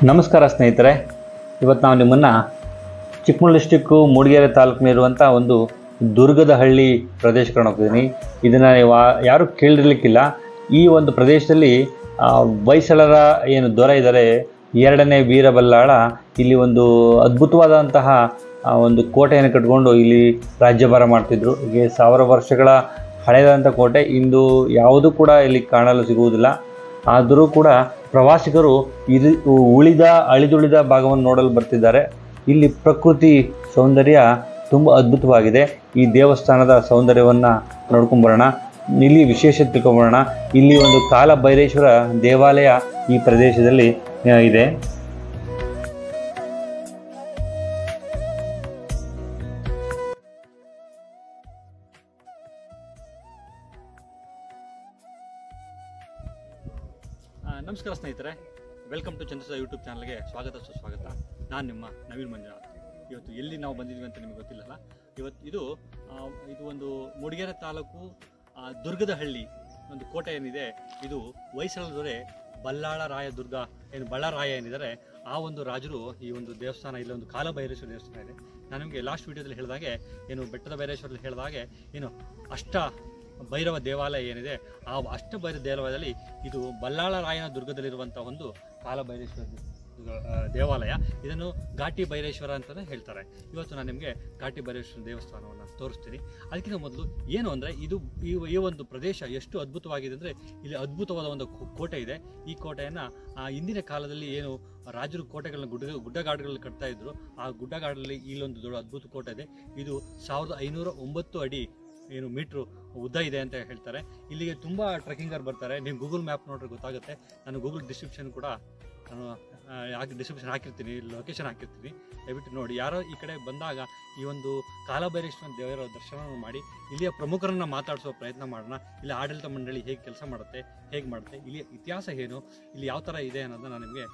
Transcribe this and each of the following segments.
ನಮಸ್ಕಾರ ಸ್ನೇಹಿತರೆ, ಇವತ್ತು ನಾವು ನಿಮ್ಮನ್ನು ಚಿಕ್ಕಮಗಳೂರು ಡಿಸ್ಟಿಕ್ಕು ಮೂಡಿಗೆರೆ ತಾಲೂಕಿನಲ್ಲಿರುವಂಥ ಒಂದು ದುರ್ಗದ ಹಳ್ಳಿ ಪ್ರದೇಶಕ್ಕೆ ಹೋಗ್ತಿದ್ದೀನಿ. ಇದನ್ನು ಯಾರೂ ಕೇಳಿರಲಿಕ್ಕಿಲ್ಲ. ಈ ಒಂದು ಪ್ರದೇಶದಲ್ಲಿ ಹೊಯ್ಸಳರ ಏನು ದೊರೆ ಇದ್ದಾರೆ, ಎರಡನೇ ವೀರಬಲ್ಲಾಳ, ಇಲ್ಲಿ ಒಂದು ಅದ್ಭುತವಾದಂತಹ ಒಂದು ಕೋಟೆಯನ್ನು ಕಟ್ಕೊಂಡು ಇಲ್ಲಿ ರಾಜ್ಯಭಾರ ಮಾಡ್ತಿದ್ರು. ಹೀಗೆ 1000 ವರ್ಷಗಳ ಹಳೆಯದಂಥ ಕೋಟೆ ಇಂದು ಯಾವುದೂ ಕೂಡ ಇಲ್ಲಿ ಕಾಣಲು ಸಿಗುವುದಿಲ್ಲ. ಆದರೂ ಕೂಡ ಪ್ರವಾಸಿಗರು ಅಳಿದುಳಿದ ಭಾಗವನ್ನು ನೋಡಲು ಬರ್ತಿದ್ದಾರೆ. ಇಲ್ಲಿ ಪ್ರಕೃತಿ ಸೌಂದರ್ಯ ತುಂಬ ಅದ್ಭುತವಾಗಿದೆ. ಈ ದೇವಸ್ಥಾನದ ಸೌಂದರ್ಯವನ್ನು ನೋಡ್ಕೊಂಬರೋಣ, ಇಲ್ಲಿ ವಿಶೇಷ ತಿಳ್ಕೊಂಬರೋಣ. ಇಲ್ಲಿ ಒಂದು ಕಾಲಭೈರೇಶ್ವರ ದೇವಾಲಯ ಈ ಪ್ರದೇಶದಲ್ಲಿ ಇದೆ. ನಮಸ್ಕಾರ ಸ್ನೇಹಿತರೆ, ವೆಲ್ಕಮ್ ಟು ಚಂದ್ರಸ ಯೂಟ್ಯೂಬ್ ಚಾನಲ್ಗೆ ಸ್ವಾಗತ ಸುಸ್ವಾಗತ. ನಾನು ನಿಮ್ಮ ನವೀನ್ ಮಂಜುನಾಥ್. ಇವತ್ತು ಎಲ್ಲಿ ನಾವು ಬಂದಿದ್ವಿ ಅಂತ ನಿಮಗೆ ಗೊತ್ತಿಲ್ಲಲ್ಲ. ಇದು ಒಂದು ಮೂಡಿಗೆರೆ ತಾಲೂಕು ದುರ್ಗದ ಹಳ್ಳಿ ಒಂದು ಕೋಟೆ ಏನಿದೆ, ಇದು ಹೊಯ್ಸಳ ದೊರೆ ಬಲ್ಲಾಳ ರಾಯ ದುರ್ಗ ಬಳ್ಳಾರಾಯ ಏನಿದ್ದಾರೆ, ಆ ಒಂದು ರಾಜರು ಈ ಒಂದು ದೇವಸ್ಥಾನ, ಇಲ್ಲೊಂದು ಕಾಲಭೈರೇಶ್ವರ ದೇವಸ್ಥಾನ ಇದೆ. ನಾನು ನಿಮಗೆ ಲಾಸ್ಟ್ ವೀಡಿಯೋದಲ್ಲಿ ಹೇಳಿದಾಗೆ, ಬೆಟ್ಟದ ಭೈರೇಶ್ವರಲ್ಲಿ ಹೇಳಿದಾಗೆ, ಅಷ್ಟ ಭೈರವ ದೇವಾಲಯ ಏನಿದೆ, ಆ ಅಷ್ಟಭೈರವ ದೇವಾಲಯದಲ್ಲಿ ಇದು ಬಲ್ಲಾಳ ರಾಯನ ದುರ್ಗದಲ್ಲಿರುವಂಥ ಒಂದು ಕಾಲಭೈರೇಶ್ವರ ದೇವಾಲಯ. ಇದನ್ನು ಘಾಟಿ ಭೈರೇಶ್ವರ ಅಂತಲೇ ಹೇಳ್ತಾರೆ. ಇವತ್ತು ನಾನು ನಿಮಗೆ ಘಾಟಿ ಭೈರೇಶ್ವರ ದೇವಸ್ಥಾನವನ್ನು ತೋರಿಸ್ತೀನಿ. ಅದಕ್ಕಿಂತ ಮೊದಲು ಏನು ಅಂದರೆ, ಈ ಒಂದು ಪ್ರದೇಶ ಎಷ್ಟು ಅದ್ಭುತವಾಗಿದೆ ಅಂದರೆ, ಇಲ್ಲಿ ಅದ್ಭುತವಾದ ಒಂದು ಕೋಟೆ ಇದೆ. ಈ ಕೋಟೆಯನ್ನು ಹಿಂದಿನ ಕಾಲದಲ್ಲಿ ರಾಜರು ಕೋಟೆಗಳನ್ನ ಗುಡ್ಡಗಾಡುಗಳಲ್ಲಿ ಕಟ್ತಾ ಇದ್ರು. ಆ ಗುಡ್ಡಗಾಡಲ್ಲಿ ಇಲ್ಲೊಂದು ದೊಡ್ಡ ಅದ್ಭುತ ಕೋಟೆ ಇದೆ. ಇದು 1509 ಅಡಿ ಮೀಟ್ರು ಉದ್ದ ಇದೆ ಅಂತ ಹೇಳ್ತಾರೆ. ಇಲ್ಲಿಗೆ ತುಂಬ ಟ್ರೆಕ್ಕಿಂಗರ್ ಬರ್ತಾರೆ. ನೀವು ಗೂಗಲ್ ಮ್ಯಾಪ್ ನೋಡ್ರೆ ಗೊತ್ತಾಗುತ್ತೆ. ನಾನು ಗೂಗಲ್ ಡಿಸ್ಕ್ರಿಪ್ಷನ್ ಕೂಡ ಡಿಸ್ಕ್ರಿಪ್ಷನ್ ಹಾಕಿರ್ತೀನಿ, ಲೊಕೇಶನ್ ಹಾಕಿರ್ತೀನಿ, ದಯವಿಟ್ಟು ನೋಡಿ. ಯಾರೋ ಈ ಕಡೆ ಬಂದಾಗ ಈ ಒಂದು ಕಾಲಭೈರೇಶ್ವರ ದೇವರ ದರ್ಶನ ಮಾಡಿ ಇಲ್ಲಿಯ ಪ್ರಮುಖರನ್ನು ಮಾತಾಡಿಸೋ ಪ್ರಯತ್ನ ಮಾಡೋಣ. ಇಲ್ಲಿ ಆಡಳಿತ ಮಂಡಳಿ ಹೇಗೆ ಕೆಲಸ ಮಾಡುತ್ತೆ, ಇಲ್ಲಿಯ ಇತಿಹಾಸ ಏನು, ಇಲ್ಲಿ ಯಾವ ಥರ ಇದೆ ಅನ್ನೋದನ್ನು ನಾನು ನಿಮಗೆ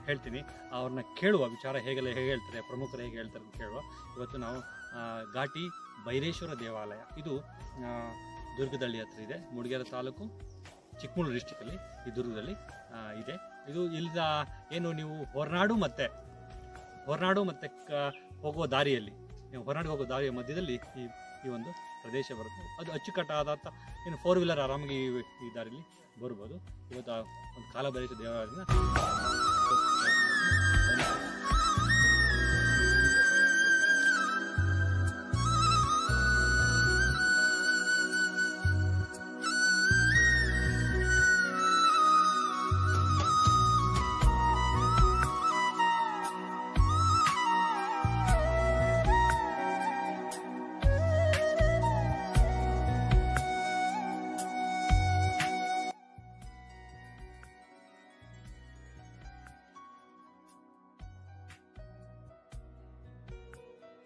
ಹೇಳ್ತೀನಿ. ಅವ್ರನ್ನ ಕೇಳುವ ವಿಚಾರ ಹೇಗೆ ಹೇಳ್ತಾರೆ, ಪ್ರಮುಖರು ಹೇಗೆ ಹೇಳ್ತಾರೆ ಅಂತ ಕೇಳುವ. ಇವತ್ತು ನಾವು ಘಾಟಿ ಭೈರೇಶ್ವರ ದೇವಾಲಯ, ಇದು ದುರ್ಗದಳ್ಳಿ ಹತ್ರ ಇದೆ. ಮೂಡಿಗೆರೆ ತಾಲೂಕು, ಚಿಕ್ಕಮಗಳೂರು ಡಿಸ್ಟಿಕಲ್ಲಿ ಈ ದುರ್ಗದಲ್ಲಿ ಇದೆ. ಇದು ಇಲ್ಲಿದ ನೀವು ಹೊರನಾಡು ಮತ್ತು ಹೋಗುವ ದಾರಿಯಲ್ಲಿ, ಹೊರನಾಡಿಗೆ ಹೋಗೋ ದಾರಿಯ ಮಧ್ಯದಲ್ಲಿ ಈ ಒಂದು ಪ್ರದೇಶ ಬರುತ್ತೆ. ಅದು ಅಚ್ಚುಕಟ್ಟಾದಂಥ 4 ವೀಲರ್ ಆರಾಮಾಗಿ ಈ ದಾರಿಯಲ್ಲಿ ಬರ್ಬೋದು. ಇವತ್ತು ಒಂದು ಕಾಲಭೈರೇಶ್ವರ ದೇವಾಲಯದಿಂದ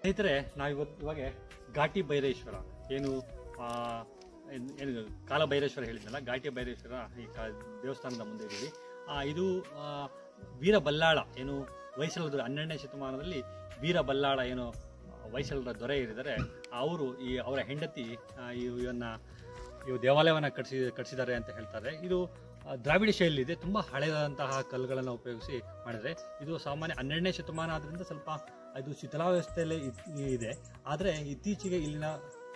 ಸ್ನೇಹಿತರೆ, ಇವಾಗ ಘಾಟಿ ಭೈರೇಶ್ವರ ಏನು ಕಾಲಭೈರೇಶ್ವರ ಹೇಳಿದ್ನಲ್ಲ, ಘಾಟಿ ಭೈರೇಶ್ವರ ಈ ದೇವಸ್ಥಾನದ ಮುಂದೆ ಇದ್ದೀವಿ. ಇದು ವೀರಬಲ್ಲಾಳ ಹೊಯ್ಸಳ ದೊರೆ 12ನೇ ಶತಮಾನದಲ್ಲಿ ವೀರಬಲ್ಲಾಳ ಹೊಯ್ಸಳರ ದೊರೆ ಇರಿದ್ದಾರೆ. ಅವರ ಹೆಂಡತಿ ಇವು ದೇವಾಲಯವನ್ನು ಕಟ್ಟಿಸಿದ್ದಾರೆ ಅಂತ ಹೇಳ್ತಾರೆ. ಇದು ದ್ರಾವಿಡ ಶೈಲಿ ಇದೆ. ತುಂಬ ಹಳೆಯದಾದಂತಹ ಕಲ್ಲುಗಳನ್ನು ಉಪಯೋಗಿಸಿ ಮಾಡಿದರೆ, ಇದು ಸಾಮಾನ್ಯ 12ನೇ ಶತಮಾನ ಆದ್ದರಿಂದ ಸ್ವಲ್ಪ ಅದು ಶಿಥಿಲಾವಸ್ಥೆಯಲ್ಲೇ ಇದೆ. ಆದರೆ ಇತ್ತೀಚೆಗೆ ಇಲ್ಲಿನ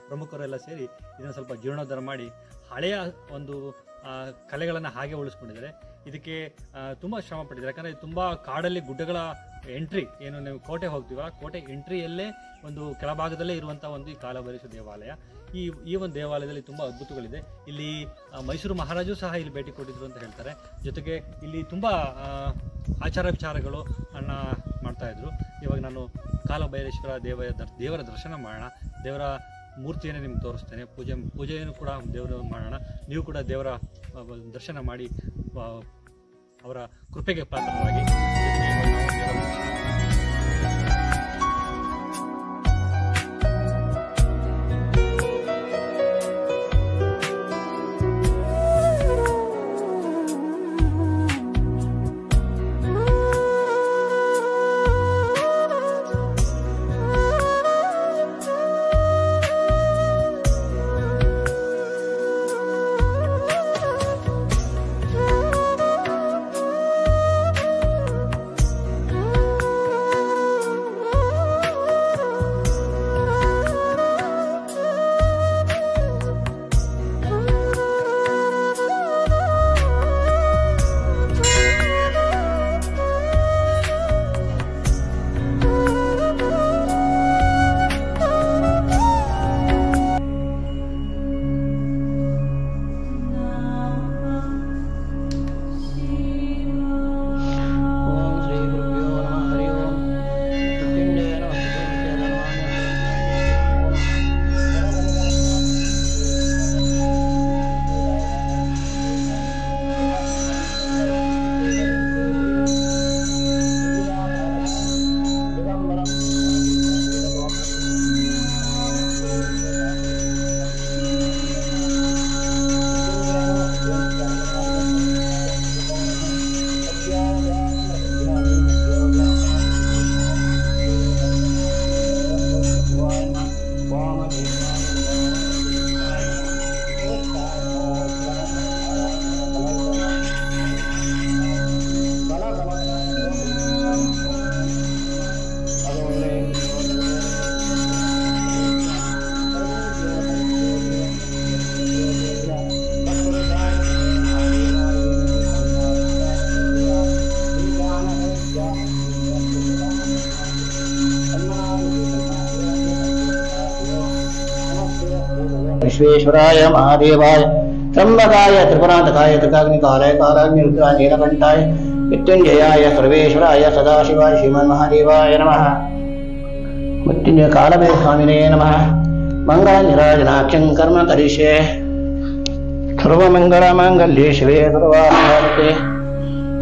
ಪ್ರಮುಖರೆಲ್ಲ ಸೇರಿ ಇದನ್ನು ಸ್ವಲ್ಪ ಜೀರ್ಣೋದ್ಧಾರ ಮಾಡಿ ಹಳೆಯ ಒಂದು ಕಲೆಗಳನ್ನು ಹಾಗೆ ಉಳಿಸ್ಕೊಂಡಿದ್ದಾರೆ. ಇದಕ್ಕೆ ತುಂಬ ಶ್ರಮ ಪಟ್ಟಿದ್ದಾರೆ. ಯಾಕಂದರೆ ತುಂಬ ಕಾಡಲ್ಲಿ ಗುಡ್ಡಗಳ ಎಂಟ್ರಿ ನೀವು ಕೋಟೆ ಹೋಗ್ತೀವ, ಕೋಟೆ ಎಂಟ್ರಿಯಲ್ಲೇ ಒಂದು ಕೆಳಭಾಗದಲ್ಲೇ ಇರುವಂಥ ಒಂದು ಈ ಕಾಲಭೈರೇಶ್ವರ ದೇವಾಲಯ. ಈ ಒಂದು ದೇವಾಲಯದಲ್ಲಿ ತುಂಬ ಅದ್ಭುತಗಳಿದೆ. ಇಲ್ಲಿ ಮೈಸೂರು ಮಹಾರಾಜರು ಸಹ ಇಲ್ಲಿ ಭೇಟಿ ಕೊಟ್ಟಿದ್ರು ಅಂತ ಹೇಳ್ತಾರೆ. ಜೊತೆಗೆ ಇಲ್ಲಿ ತುಂಬ ಆಚಾರ ವಿಚಾರಗಳು ಮಾಡ್ತಾಯಿದ್ರು. ಇವಾಗ ನಾನು ಕಾಲಭೈರೇಶ್ವರ ದೇವರ ದರ್ಶನ ಮಾಡೋಣ. ದೇವರ ಮೂರ್ತಿಯನ್ನು ನಿಮ್ಗೆ ತೋರಿಸ್ತೇನೆ. ಪೂಜೆಯನ್ನು ಕೂಡ ದೇವರು ಮಾಡೋಣ. ನೀವು ಕೂಡ ದೇವರ ದರ್ಶನ ಮಾಡಿ ಅವರ ಕೃಪೆಗೆ ಪಾತ್ರರಾಗಿ विश्वेश्वराय महादेवाय त्र्यंबकाय त्रिपुरांतकाय त्रिकाग्निकालाय कालाग्निरुद्राय नीलकंठाय मृत्युंजयाय सर्वेश्वराय सदाशिवाय श्रीमन्महादेवाय नमः। मृत्युंजय कालभैरव स्वामिने नमः। मंगलनिराजनाख्यं कर्म करिष्ये सर्वमंगलमांगल्ये शिवे सर्वार्थसाधके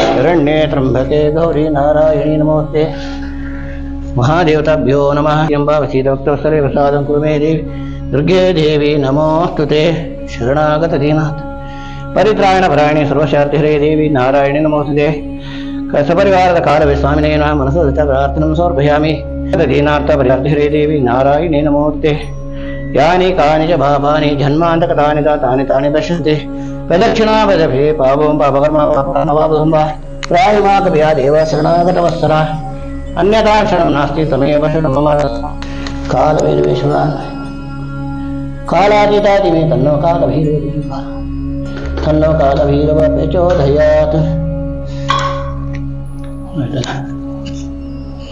शरण्ये त्र्यंबके गौरी नारायणी नमोस्ते। महादेवताभ्यो नमः। यंबावसीदवक्तवत्सरे प्रसादं कुरु मे देवी दुर्गे देवी नमोस्तुते। शरणागतदीनाथ परित्राणपरायणे सर्वशार्थिहरे देवी नारायणी नमोस्तुते। सपरिवाರದ ಕಾಲವೇ ಸ್ವಾಮಿನೇ ನಮಃ। ಮನಸೋದಿತ ಪ್ರಾರ್ಥನಂ ಸಮರ್ಪಯಾಮಿ ದೀನಾರ್ಥ ಪರಿಹಾರ್ತಿಹರೇ ದೇವಿ ನಾರಾಯಣಿ ನಮೋಸ್ತುತೆ। ಯಾನಿ ಕಾನಿ ಚ ಪಾಪಾನಿ ಜನ್ಮಾಂತಕತಾನಿ ತಾನಿ ತಾನಿ ದಶ್ಯಂತೆ ಪ್ರದಕ್ಷಿಣಾಪದಭೇ ಪಾಪಂ ಪಾಪಕರ್ಮ ಪಾಪನವಾಪುಂಬ ಪ್ರಾಯಮಾಕವ್ಯಾ ದೇವ ಶರಣಾಗತವತ್ಸರ अन्यथा क्षणं नास्ति तमेव शरणं मम। कालभैरवेश्वर कालातीतादिमे तन्नो कालभैरव तन्नो कालभैरव प्रचोदयात्।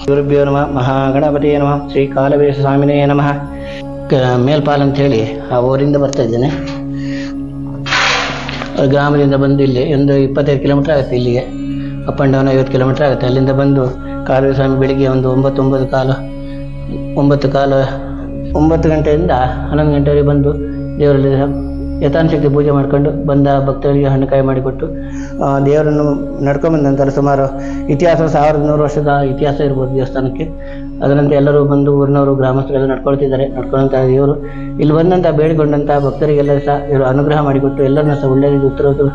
गुरुभ्यो नमः। महागणपतिये नमः। ಶ್ರೀ ಕಾಲಭೈರವ ಸ್ವಾಮಿನೇ ನಮಃ। ಮೇಲ್ಪಾಲ್ ಅಂತ ಹೇಳಿ ಆ ಊರಿಂದ ಬರ್ತಾ ಇದ್ದೇನೆ. ಗ್ರಾಮದಿಂದ ಬಂದು ಇಲ್ಲಿ ಒಂದು 25 ಕಿಲೋಮೀಟರ್ ಆಗುತ್ತೆ ಇಲ್ಲಿಗೆ. ಅಪ್ ಆ್ಯಂಡ್ ಡೌನ್ 50 ಕಿಲೋಮೀಟರ್ ಆಗುತ್ತೆ. ಅಲ್ಲಿಂದ ಬಂದು ಕಾಲಭೈರವ ಸ್ವಾಮಿ ಬೆಳಿಗ್ಗೆ ಒಂದು 9 ಗಂಟೆಯಿಂದ 11 ಗಂಟೆವರೆಗೆ ಬಂದು ದೇವರಲ್ಲಿ ಯಥಾಶಕ್ತಿ ಪೂಜೆ ಮಾಡಿಕೊಂಡು ಬಂದ ಭಕ್ತರಿಗೆ ಹಣ್ಣುಕಾಯಿ ಮಾಡಿಕೊಟ್ಟು ದೇವರನ್ನು ನಡ್ಕೊಂಬಂದ ನಂತರ ಸುಮಾರು ಇತಿಹಾಸ 1100 ವರ್ಷದ ಇತಿಹಾಸ ಇರ್ಬೋದು ದೇವಸ್ಥಾನಕ್ಕೆ. ಅದರಂತೆ ಎಲ್ಲರೂ ಬಂದು ಊರಿನವರು ಗ್ರಾಮಸ್ಥರೆಲ್ಲ ನಡ್ಕೊಳ್ತಿದ್ದಾರೆ. ನಡ್ಕೊಳ್ಳೋಂಥ ದೇವರು ಇಲ್ಲಿ ಬಂದಂಥ ಬೇಡಿಕೊಂಡಂಥ ಭಕ್ತರಿಗೆಲ್ಲ ಸಹ ಇವರು ಅನುಗ್ರಹ ಮಾಡಿಕೊಟ್ಟು ಎಲ್ಲರನ್ನ ಸಹ ಒಳ್ಳೆಯ ರೀತಿ ಉತ್ತರೋತ್ತರ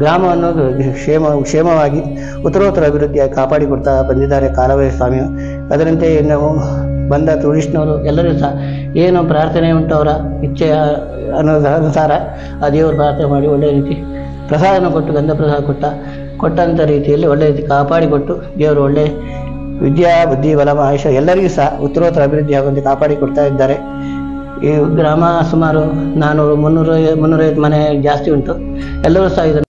ಗ್ರಾಮವನ್ನು ಕ್ಷೇಮವಾಗಿ ಉತ್ತರೋತ್ತರ ಅಭಿವೃದ್ಧಿಯಾಗಿ ಕಾಪಾಡಿಕೊಡ್ತಾ ಬಂದಿದ್ದಾರೆ ಕಾಲಭೈರವ ಸ್ವಾಮಿಯು. ಅದರಂತೆ ನಾವು ಬಂದ ಟೂರಿಸ್ಟ್ನವರು ಎಲ್ಲರೂ ಸಹ ಏನು ಪ್ರಾರ್ಥನೆ ಉಂಟು ಅವರ ಇಚ್ಛೆಯ ಅನುಸಾರ ಆ ದೇವರು ಪ್ರಾರ್ಥನೆ ಮಾಡಿ ಒಳ್ಳೆಯ ರೀತಿ ಪ್ರಸಾದನ ಕೊಟ್ಟು ಗಂಧ ಪ್ರಸಾದ ಕೊಟ್ಟಂಥ ರೀತಿಯಲ್ಲಿ ಒಳ್ಳೆಯ ರೀತಿ ಕಾಪಾಡಿಕೊಟ್ಟು ದೇವರು ಒಳ್ಳೆಯ ವಿದ್ಯಾ ಬುದ್ಧಿ ಬಲ ಆಯುಷ ಎಲ್ಲರಿಗೂ ಸಹ ಉತ್ತರೋತ್ತರ ಅಭಿವೃದ್ಧಿ ಆಗುವಂತೆ ಕಾಪಾಡಿಕೊಡ್ತಾ ಇದ್ದಾರೆ. ಈ ಗ್ರಾಮ ಸುಮಾರು 400-350 ಮನೆ ಜಾಸ್ತಿ ಉಂಟು. ಎಲ್ಲರೂ ಸಹ ಇದನ್ನು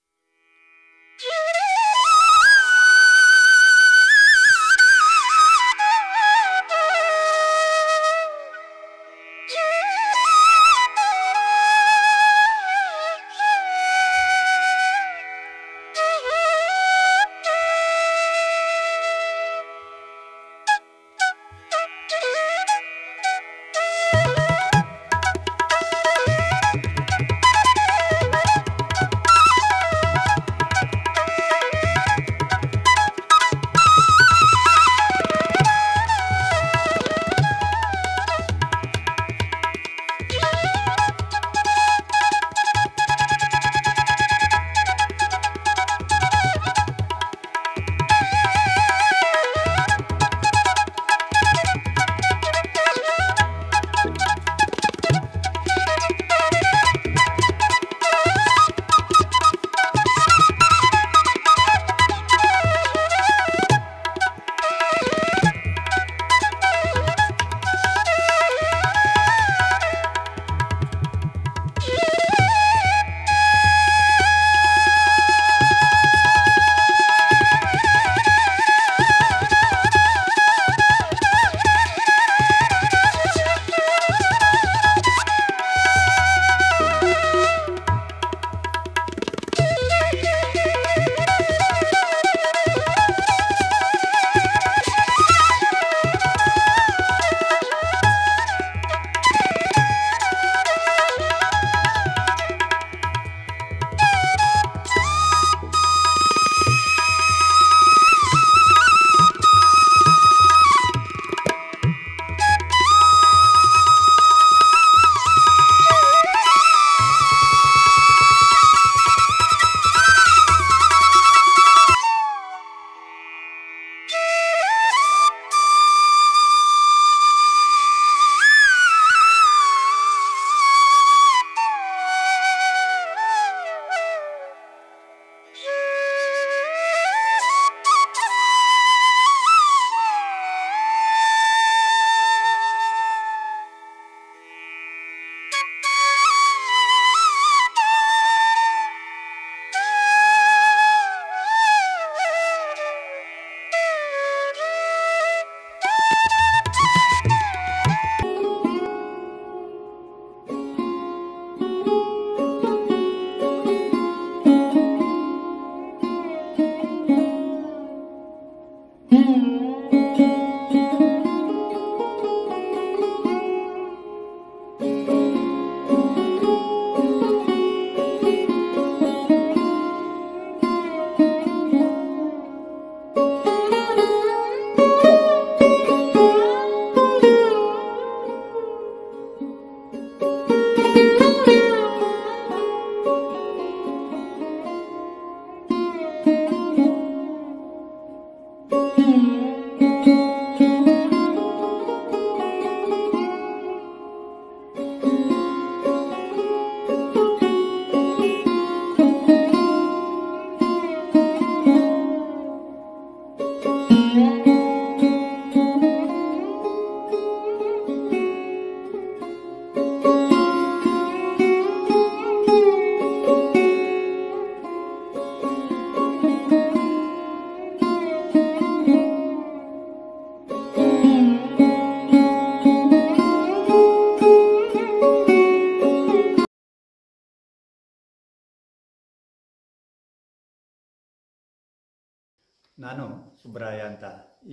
ನಾನು ಸುಬ್ರಾಯ ಅಂತ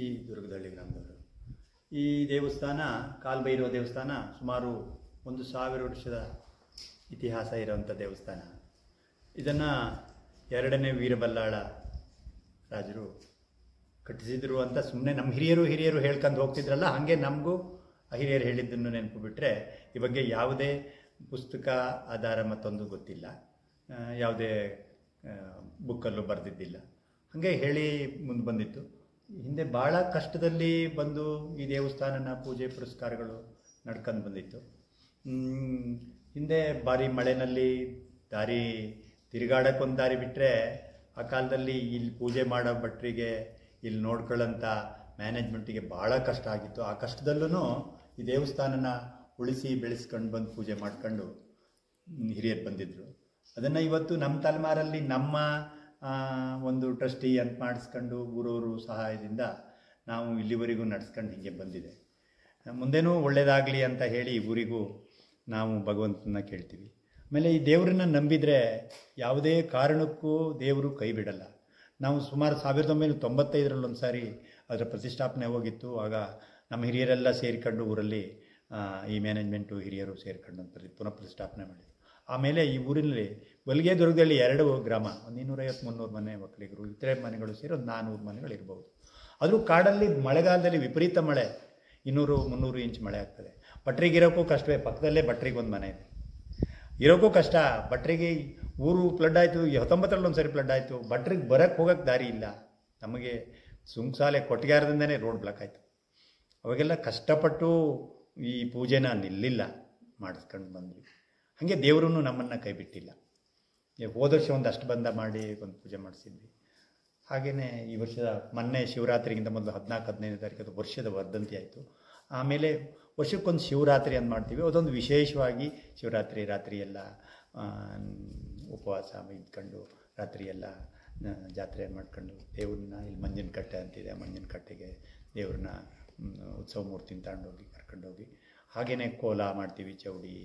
ಈ ದುರ್ಗದಳ್ಳಿ ಗ್ರಾಮದವರು. ಈ ದೇವಸ್ಥಾನ ಕಾಲಭೈರವ ದೇವಸ್ಥಾನ ಸುಮಾರು 1000 ವರ್ಷದ ಇತಿಹಾಸ ಇರುವಂಥ ದೇವಸ್ಥಾನ. ಇದನ್ನು 2ನೇ ವೀರಬಲ್ಲಾಳ ರಾಜರು ಕಟ್ಟಿಸಿದ್ರು ಅಂತ ಸುಮ್ಮನೆ ನಮ್ಮ ಹಿರಿಯರು ಹೇಳ್ಕೊಂಡು ಹೋಗ್ತಿದ್ರಲ್ಲ, ಹಾಗೆ ನಮಗೂ ಹಿರಿಯರು ಹೇಳಿದ್ದನ್ನು ನೆನಪು ಬಿಟ್ಟರೆ ಈ ಬಗ್ಗೆ ಯಾವುದೇ ಪುಸ್ತಕ ಆಧಾರ ಮತ್ತೊಂದು ಗೊತ್ತಿಲ್ಲ, ಯಾವುದೇ ಬುಕ್ಕಲ್ಲೂ ಬರೆದಿದ್ದಿಲ್ಲ. ಹಾಗೆ ಹೇಳಿ ಮುಂದೆ ಬಂದಿತ್ತು. ಹಿಂದೆ ಭಾಳ ಕಷ್ಟದಲ್ಲಿ ಬಂದು ಈ ದೇವಸ್ಥಾನನ ಪೂಜೆ ಪುರಸ್ಕಾರಗಳು ನಡ್ಕೊಂಡು ಬಂದಿತ್ತು. ಹಿಂದೆ ಭಾರಿ ಮಳೆನಲ್ಲಿ ದಾರಿ ತಿರುಗಾಡೋಕ್ಕೊಂದು ದಾರಿ ಬಿಟ್ಟರೆ ಆ ಕಾಲದಲ್ಲಿ ಇಲ್ಲಿ ಪೂಜೆ ಮಾಡೋ ಭಟ್ರಿಗೆ ಇಲ್ಲಿ ನೋಡ್ಕೊಳ್ಳೋಂಥ ಮ್ಯಾನೇಜ್ಮೆಂಟಿಗೆ ಭಾಳ ಕಷ್ಟ ಆಗಿತ್ತು. ಆ ಕಷ್ಟದಲ್ಲೂ ಈ ದೇವಸ್ಥಾನನ ಉಳಿಸಿ ಬೆಳೆಸ್ಕೊಂಡು ಬಂದು ಪೂಜೆ ಮಾಡ್ಕೊಂಡು ಹಿರಿಯರು ಬಂದಿದ್ದರು. ಅದನ್ನು ಇವತ್ತು ನಮ್ಮ ತಲೆಮಾರಲ್ಲಿ ನಮ್ಮ ಒಂದು ಟ್ರಸ್ಟಿ ಅಂತ ಮಾಡಿಸ್ಕೊಂಡು ಊರವರು ಸಹಾಯದಿಂದ ನಾವು ಇಲ್ಲಿವರೆಗೂ ನಡೆಸ್ಕೊಂಡು ಹೀಗೆ ಬಂದಿದೆ. ಮುಂದೇನೂ ಒಳ್ಳೆಯದಾಗಲಿ ಅಂತ ಹೇಳಿ ಊರಿಗೂ ನಾವು ಭಗವಂತನ ಕೇಳ್ತೀವಿ. ಆಮೇಲೆ ಈ ದೇವರನ್ನ ನಂಬಿದರೆ ಯಾವುದೇ ಕಾರಣಕ್ಕೂ ದೇವರು ಕೈ ಬಿಡಲ್ಲ. ನಾವು ಸುಮಾರು 1995ರಲ್ಲಿ ಒಂದು ಸಾರಿ ಅದರ ಪ್ರತಿಷ್ಠಾಪನೆ ಹೋಗಿತ್ತು. ಆಗ ನಮ್ಮ ಹಿರಿಯರೆಲ್ಲ ಸೇರಿಕೊಂಡು ಊರಲ್ಲಿ ಈ ಮ್ಯಾನೇಜ್ಮೆಂಟು ಹಿರಿಯರು ಸೇರಿಕೊಂಡು ಅಂತ ಪುನಃ ಪ್ರತಿಷ್ಠಾಪನೆ ಮಾಡಿದ್ರು. ಆಮೇಲೆ ಈ ಊರಿನಲ್ಲಿ ಬಲ್ಗೆ ದುರ್ಗದಲ್ಲಿ 2 ಗ್ರಾಮ, 250-300 ಮನೆ ಒಕ್ಕಲಿಗರು, ಇತರೆ ಮನೆಗಳು ಸೇರಿ ಒಂದು 400 ಮನೆಗಳು ಇರ್ಬೋದು. ಆದರೂ ಕಾಡಲ್ಲಿ ಮಳೆಗಾಲದಲ್ಲಿ ವಿಪರೀತ ಮಳೆ, 200-300 ಇಂಚ್ ಮಳೆ ಆಗ್ತದೆ. ಭಟ್ರಿಗೆ ಇರೋಕ್ಕೂ ಕಷ್ಟವೇ. ಪಕ್ಕದಲ್ಲೇ ಭಟ್ರಿಗೆ ಒಂದು ಮನೆ ಇದೆ, ಇರೋಕ್ಕೂ ಕಷ್ಟ. ಭಟ್ರಿಗೆ ಊರು ಫ್ಲಡ್ ಆಯಿತು, 19ರಲ್ಲಿ ಒಂದು ಸರಿ ಫ್ಲಡ್ ಆಯಿತು. ಭಟ್ರಿಗೆ ಬರೋಕ್ಕೆ ಹೋಗೋಕ್ಕೆ ದಾರಿ ಇಲ್ಲ. ನಮಗೆ ಸುಂಕಸಾಲೆ ಕೊಟ್ಟಿಗೆರದಿಂದನೇ ರೋಡ್ ಬ್ಲಾಕ್ ಆಯಿತು. ಅವಾಗೆಲ್ಲ ಕಷ್ಟಪಟ್ಟು ಈ ಪೂಜೆನ ನಿಲ್ಲಿಲ್ಲ, ಮಾಡಿಸ್ಕೊಂಡು ಬಂದ್ವಿ. ಹಾಗೆ ದೇವರು ನಮ್ಮನ್ನು ಕೈ ಬಿಟ್ಟಿಲ್ಲ. ಹೋದ ವರ್ಷ ಒಂದು ಅಷ್ಟಬಂಧ ಮಾಡಿ ಒಂದು ಪೂಜೆ ಮಾಡಿಸಿದ್ವಿ. ಹಾಗೆಯೇ ಈ ವರ್ಷದ ಮೊನ್ನೆ ಶಿವರಾತ್ರಿಗಿಂತ ಮೊದಲು 14-15ನೇ ತಾರೀಕು ವರ್ಷದ ವರ್ಧಂತಿ ಆಯಿತು. ಆಮೇಲೆ ವರ್ಷಕ್ಕೊಂದು ಶಿವರಾತ್ರಿ ಅಂತ ಮಾಡ್ತೀವಿ. ಅದೊಂದು ವಿಶೇಷವಾಗಿ ಶಿವರಾತ್ರಿ ರಾತ್ರಿ ಎಲ್ಲ ಉಪವಾಸ ಇದ್ಕೊಂಡು ರಾತ್ರಿ ಎಲ್ಲ ಜಾತ್ರೆ ಮಾಡ್ಕೊಂಡು ದೇವ್ರನ್ನ ಇಲ್ಲಿ ಮಂಜಿನ ಕಟ್ಟೆ ಅಂತಿದೆ, ಮಂಜಿನ ಕಟ್ಟೆಗೆ ದೇವ್ರನ್ನ ಉತ್ಸವ ಮೂರ್ತಿನ ತಗೊಂಡೋಗಿ ಕರ್ಕೊಂಡೋಗಿ ಹಾಗೆಯೇ ಕೋಲ ಮಾಡ್ತೀವಿ, ಚೌಡಿ,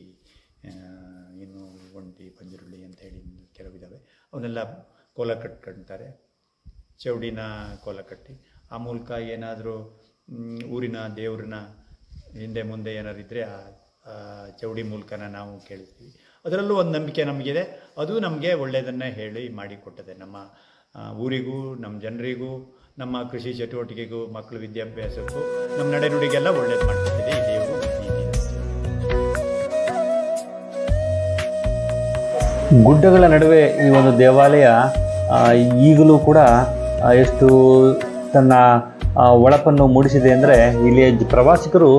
ಇನ್ನು ಒಂಟಿ, ಪಂಜುರುಳಿ ಅಂತ ಹೇಳಿ ಕೆಲವಿದ್ದಾವೆ. ಅವನ್ನೆಲ್ಲ ಕೋಲ ಕಟ್ಕೊಳ್ತಾರೆ. ಚೌಡಿನ ಕೋಲ ಕಟ್ಟಿ ಆ ಮೂಲಕ ಏನಾದರೂ ಊರಿನ ದೇವ್ರನ್ನ ಹಿಂದೆ ಮುಂದೆ ಏನಾರು ಇದ್ದರೆ ಆ ಚೌಡಿ ಮೂಲಕನ ನಾವು ಕೇಳ್ತೀವಿ. ಅದರಲ್ಲೂ ಒಂದು ನಂಬಿಕೆ ನಮಗಿದೆ. ಅದು ನಮಗೆ ಒಳ್ಳೆಯದನ್ನೇ ಹೇಳಿ ಮಾಡಿಕೊಟ್ಟದೆ. ನಮ್ಮ ಊರಿಗೂ, ನಮ್ಮ ಜನರಿಗೂ, ನಮ್ಮ ಕೃಷಿ ಚಟುವಟಿಕೆಗೂ, ಮಕ್ಕಳ ವಿದ್ಯಾಭ್ಯಾಸಕ್ಕೂ, ನಮ್ಮ ನಡೆನುಡಿಗೆಲ್ಲ ಒಳ್ಳೇದು ಮಾಡ್ತಿದೆ ಈ ದೇವರು. ಗುಡ್ಡಗಳ ನಡುವೆ ಈ ಒಂದು ದೇವಾಲಯ ಈಗಲೂ ಕೂಡ ಎಷ್ಟು ತನ್ನ ಒಳಪನ್ನು ಮೂಡಿಸಿದೆ ಅಂದರೆ ಇಲ್ಲಿಯ ಪ್ರವಾಸಿಗರು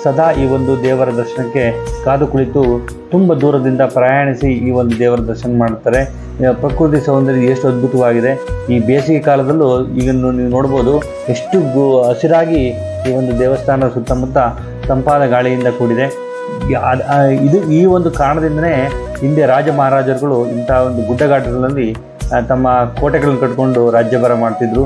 ಸದಾ ಈ ಒಂದು ದೇವರ ದರ್ಶನಕ್ಕೆ ಕಾದು ಕುಳಿತು ತುಂಬ ದೂರದಿಂದ ಪ್ರಯಾಣಿಸಿ ಈ ಒಂದು ದೇವರ ದರ್ಶನ ಮಾಡ್ತಾರೆ. ಪ್ರಕೃತಿ ಸೌಂದರ್ಯ ಎಷ್ಟು ಅದ್ಭುತವಾಗಿದೆ. ಈ ಬೇಸಿಗೆ ಕಾಲದಲ್ಲೂ ಈಗ ನೀವು ನೋಡ್ಬೋದು ಎಷ್ಟು ಹಸಿರಾಗಿ ಈ ಒಂದು ದೇವಸ್ಥಾನದ ಸುತ್ತಮುತ್ತ ತಂಪಾದ ಗಾಳಿಯಿಂದ ಕೂಡಿದೆ. ಇದು ಈ ಒಂದು ಕಾರಣದಿಂದನೇ ಹಿಂದೆ ರಾಜ ಮಹಾರಾಜರುಗಳು ಇಂಥ ಒಂದು ಗುಡ್ಡಗಾಡುಗಳಲ್ಲಿ ತಮ್ಮ ಕೋಟೆಗಳನ್ನು ಕಟ್ಕೊಂಡು ರಾಜ್ಯಭಾರ ಮಾಡ್ತಿದ್ರು.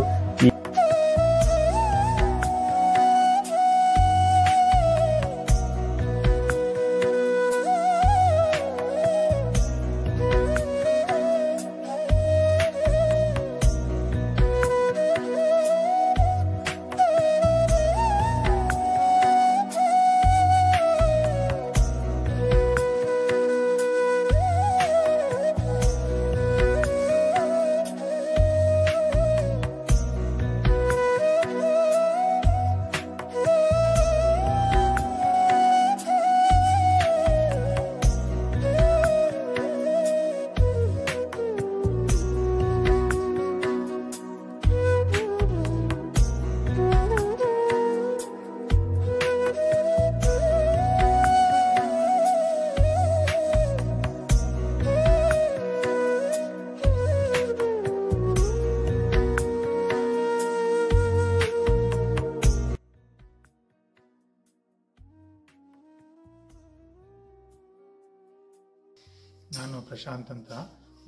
ನಾನು ಪ್ರಶಾಂತ್ ಅಂತ,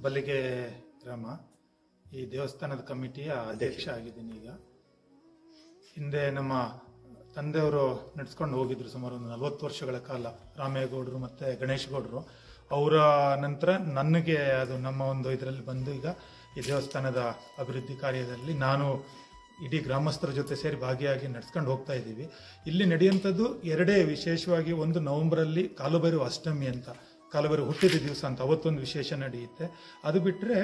ಬಲ್ಲಿಗೆ ಗ್ರಾಮ, ಈ ದೇವಸ್ಥಾನದ ಕಮಿಟಿಯ ಅಧ್ಯಕ್ಷ ಆಗಿದ್ದೀನಿ ಈಗ. ಹಿಂದೆ ನಮ್ಮ ತಂದೆಯವರು ನಡೆಸ್ಕೊಂಡು ಹೋಗಿದ್ರು ಸುಮಾರು ಒಂದು 40 ವರ್ಷಗಳ ಕಾಲ, ರಾಮೇಗೌಡರು ಮತ್ತು ಗಣೇಶ್ ಗೌಡರು. ಅವರ ನಂತರ ನನಗೆ ಅದು ನಮ್ಮ ಒಂದು ಇದರಲ್ಲಿ ಬಂದು ಈಗ ಈ ದೇವಸ್ಥಾನದ ಅಭಿವೃದ್ಧಿ ಕಾರ್ಯದಲ್ಲಿ ನಾನು ಇಡೀ ಗ್ರಾಮಸ್ಥರ ಜೊತೆ ಸೇರಿ ಭಾಗಿಯಾಗಿ ನಡೆಸ್ಕೊಂಡು ಹೋಗ್ತಾ ಇದ್ದೀವಿ. ಇಲ್ಲಿ ನಡೆಯುವಂಥದ್ದು ಎರಡೇ ವಿಶೇಷವಾಗಿ, ಒಂದು ನವೆಂಬರಲ್ಲಿ ಕಾಲಭೈರವ ಅಷ್ಟಮಿ ಅಂತ, ಕಾಲಭೈರವ ಹುಟ್ಟಿದ ದಿವಸ ಅಂತ ಅವತ್ತೊಂದು ವಿಶೇಷ ನಡೆಯುತ್ತೆ. ಅದು ಬಿಟ್ಟರೆ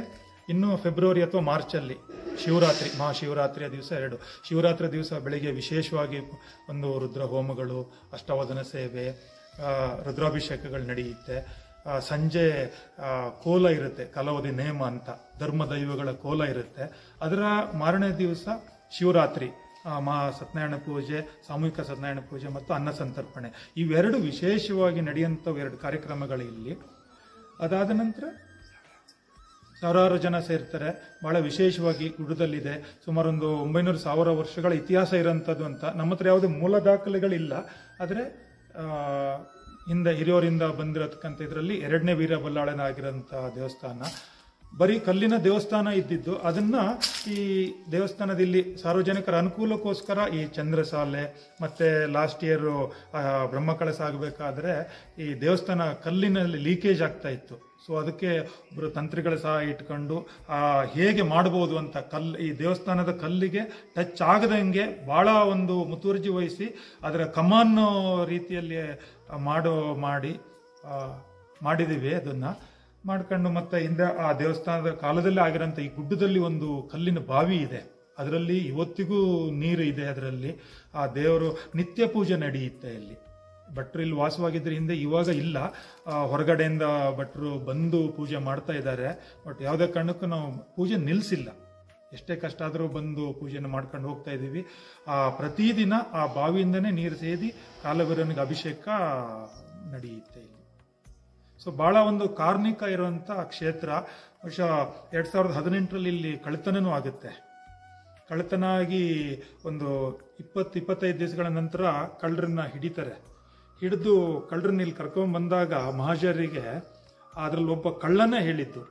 ಇನ್ನು ಫೆಬ್ರವರಿ ಅಥವಾ ಮಾರ್ಚಲ್ಲಿ ಶಿವರಾತ್ರಿ, ಮಹಾಶಿವರಾತ್ರಿಯ ದಿವಸ 2 ಶಿವರಾತ್ರಿ ದಿವಸ ಬೆಳಿಗ್ಗೆ ವಿಶೇಷವಾಗಿ ಒಂದು ರುದ್ರ ಹೋಮಗಳು, ಅಷ್ಟಾವಧಾನ ಸೇವೆ, ರುದ್ರಾಭಿಷೇಕಗಳು ನಡೆಯುತ್ತೆ. ಸಂಜೆ ಕೋಲ ಇರುತ್ತೆ, ಕಾಲಾವಧಿ ನೇಮ ಅಂತ, ಧರ್ಮ ದೈವಗಳ ಕೋಲ ಇರುತ್ತೆ. ಅದರ ಮಾರನೇ ದಿವಸ ಶಿವರಾತ್ರಿ, ಸತ್ಯನಾರಾಯಣ ಪೂಜೆ, ಸಾಮೂಹಿಕ ಸತ್ಯನಾರಾಯಣ ಪೂಜೆ ಮತ್ತು ಅನ್ನ ಸಂತರ್ಪಣೆ, ಇವೆರಡು ವಿಶೇಷವಾಗಿ ನಡೆಯುವಂಥವು 2 ಕಾರ್ಯಕ್ರಮಗಳು ಇಲ್ಲಿ. ಅದಾದ ನಂತರ ಸಾವಿರಾರು ಜನ ಸೇರ್ತಾರೆ. ಬಹಳ ವಿಶೇಷವಾಗಿ ಗುಡ್ಡದಲ್ಲಿದೆ, ಸುಮಾರು ಒಂದು 900-1000 ವರ್ಷಗಳ ಇತಿಹಾಸ ಇರೋಂಥದ್ದು ಅಂತ. ನಮ್ಮ ಹತ್ರ ಯಾವುದೇ ಮೂಲ ದಾಖಲೆಗಳಿಲ್ಲ, ಆದರೆ ಹಿಂದೆ ಹಿರಿಯವರಿಂದ ಬಂದಿರತಕ್ಕಂಥ ಇದರಲ್ಲಿ 2ನೇ ವೀರ ಬಲ್ಲಾಳನಾಗಿರೋಂಥ ದೇವಸ್ಥಾನ. ಬರೀ ಕಲ್ಲಿನ ದೇವಸ್ಥಾನ ಇದ್ದಿದ್ದು, ಅದನ್ನ ಈ ದೇವಸ್ಥಾನದಲ್ಲಿ ಸಾರ್ವಜನಿಕರ ಅನುಕೂಲಕ್ಕೋಸ್ಕರ ಈ ಚಂದ್ರಸಾಲೆ ಮತ್ತೆ ಲಾಸ್ಟ್ ಇಯರ್ ಬ್ರಹ್ಮಕಳಸ ಆಗಬೇಕಾದ್ರೆ ಈ ದೇವಸ್ಥಾನ ಕಲ್ಲಿನಲ್ಲಿ ಲೀಕೇಜ್ ಆಗ್ತಾ ಇತ್ತು. ಸೊ ಅದಕ್ಕೆ ಒಬ್ಬರು ತಂತ್ರಿಗಳ ಸಹ ಇಟ್ಕೊಂಡು ಹೇಗೆ ಮಾಡ್ಬೋದು ಅಂತ ಈ ದೇವಸ್ಥಾನದ ಕಲ್ಲಿಗೆ ಟಚ್ ಆಗದಂಗೆ ಬಹಳ ಒಂದು ಮುತುವರ್ಜಿ ವಹಿಸಿ ಅದರ ಕಮಾನ್ ರೀತಿಯಲ್ಲಿ ಮಾಡಿದೀವಿ. ಅದನ್ನ ಮಾಡ್ಕೊಂಡು ಮತ್ತೆ ಹಿಂದೆ ಆ ದೇವಸ್ಥಾನದ ಕಾಲದಲ್ಲಿ ಆಗಿರೋಂಥ ಈ ಗುಡ್ಡದಲ್ಲಿ ಒಂದು ಕಲ್ಲಿನ ಬಾವಿ ಇದೆ, ಅದರಲ್ಲಿ ಇವತ್ತಿಗೂ ನೀರು ಇದೆ. ಅದರಲ್ಲಿ ಆ ದೇವರು ನಿತ್ಯ ಪೂಜೆ ನಡೆಯುತ್ತೆ. ಇಲ್ಲಿ ಭಟ್ರು ಇಲ್ಲಿ ವಾಸವಾಗಿದ್ದರೆ ಹಿಂದೆ, ಇವಾಗ ಇಲ್ಲ, ಹೊರಗಡೆಯಿಂದ ಭಟ್ರು ಬಂದು ಪೂಜೆ ಮಾಡ್ತಾ ಇದ್ದಾರೆ. ಬಟ್ ಯಾವುದೇ ಕಾರಣಕ್ಕೂ ನಾವು ಪೂಜೆ ನಿಲ್ಲಿಸಿಲ್ಲ, ಎಷ್ಟೇ ಕಷ್ಟ ಆದರೂ ಬಂದು ಪೂಜೆನ ಮಾಡ್ಕೊಂಡು ಹೋಗ್ತಾ ಇದ್ದೀವಿ. ಪ್ರತಿದಿನ ಆ ಬಾವಿಯಿಂದನೇ ನೀರು ಸೇದಿ ಕಾಲಭೈರವನಿಗೆ ಅಭಿಷೇಕ ನಡೆಯುತ್ತೆ ಇಲ್ಲಿ. ಸೊ ಬಹಳ ಒಂದು ಕಾರ್ಮಿಕ ಇರುವಂತ ಕ್ಷೇತ್ರ. ಬಹುಶಃ 2018ರಲ್ಲಿ ಇಲ್ಲಿ ಕಳ್ಳತನೂ ಆಗುತ್ತೆ. ಕಳ್ಳತನ ಆಗಿ ಒಂದು 20-25 ದಿವಸಗಳ ನಂತರ ಕಳ್ಳರನ್ನ ಹಿಡಿತಾರೆ. ಹಿಡಿದು ಕಳ್ಳರನ್ನ ಇಲ್ಲಿ ಕರ್ಕೊಂಡ್ ಬಂದಾಗ ಮಹಾಜರಿಗೆ ಅದ್ರಲ್ಲಿ ಒಬ್ಬ ಕಳ್ಳನೇ ಹೇಳಿದ್ದು,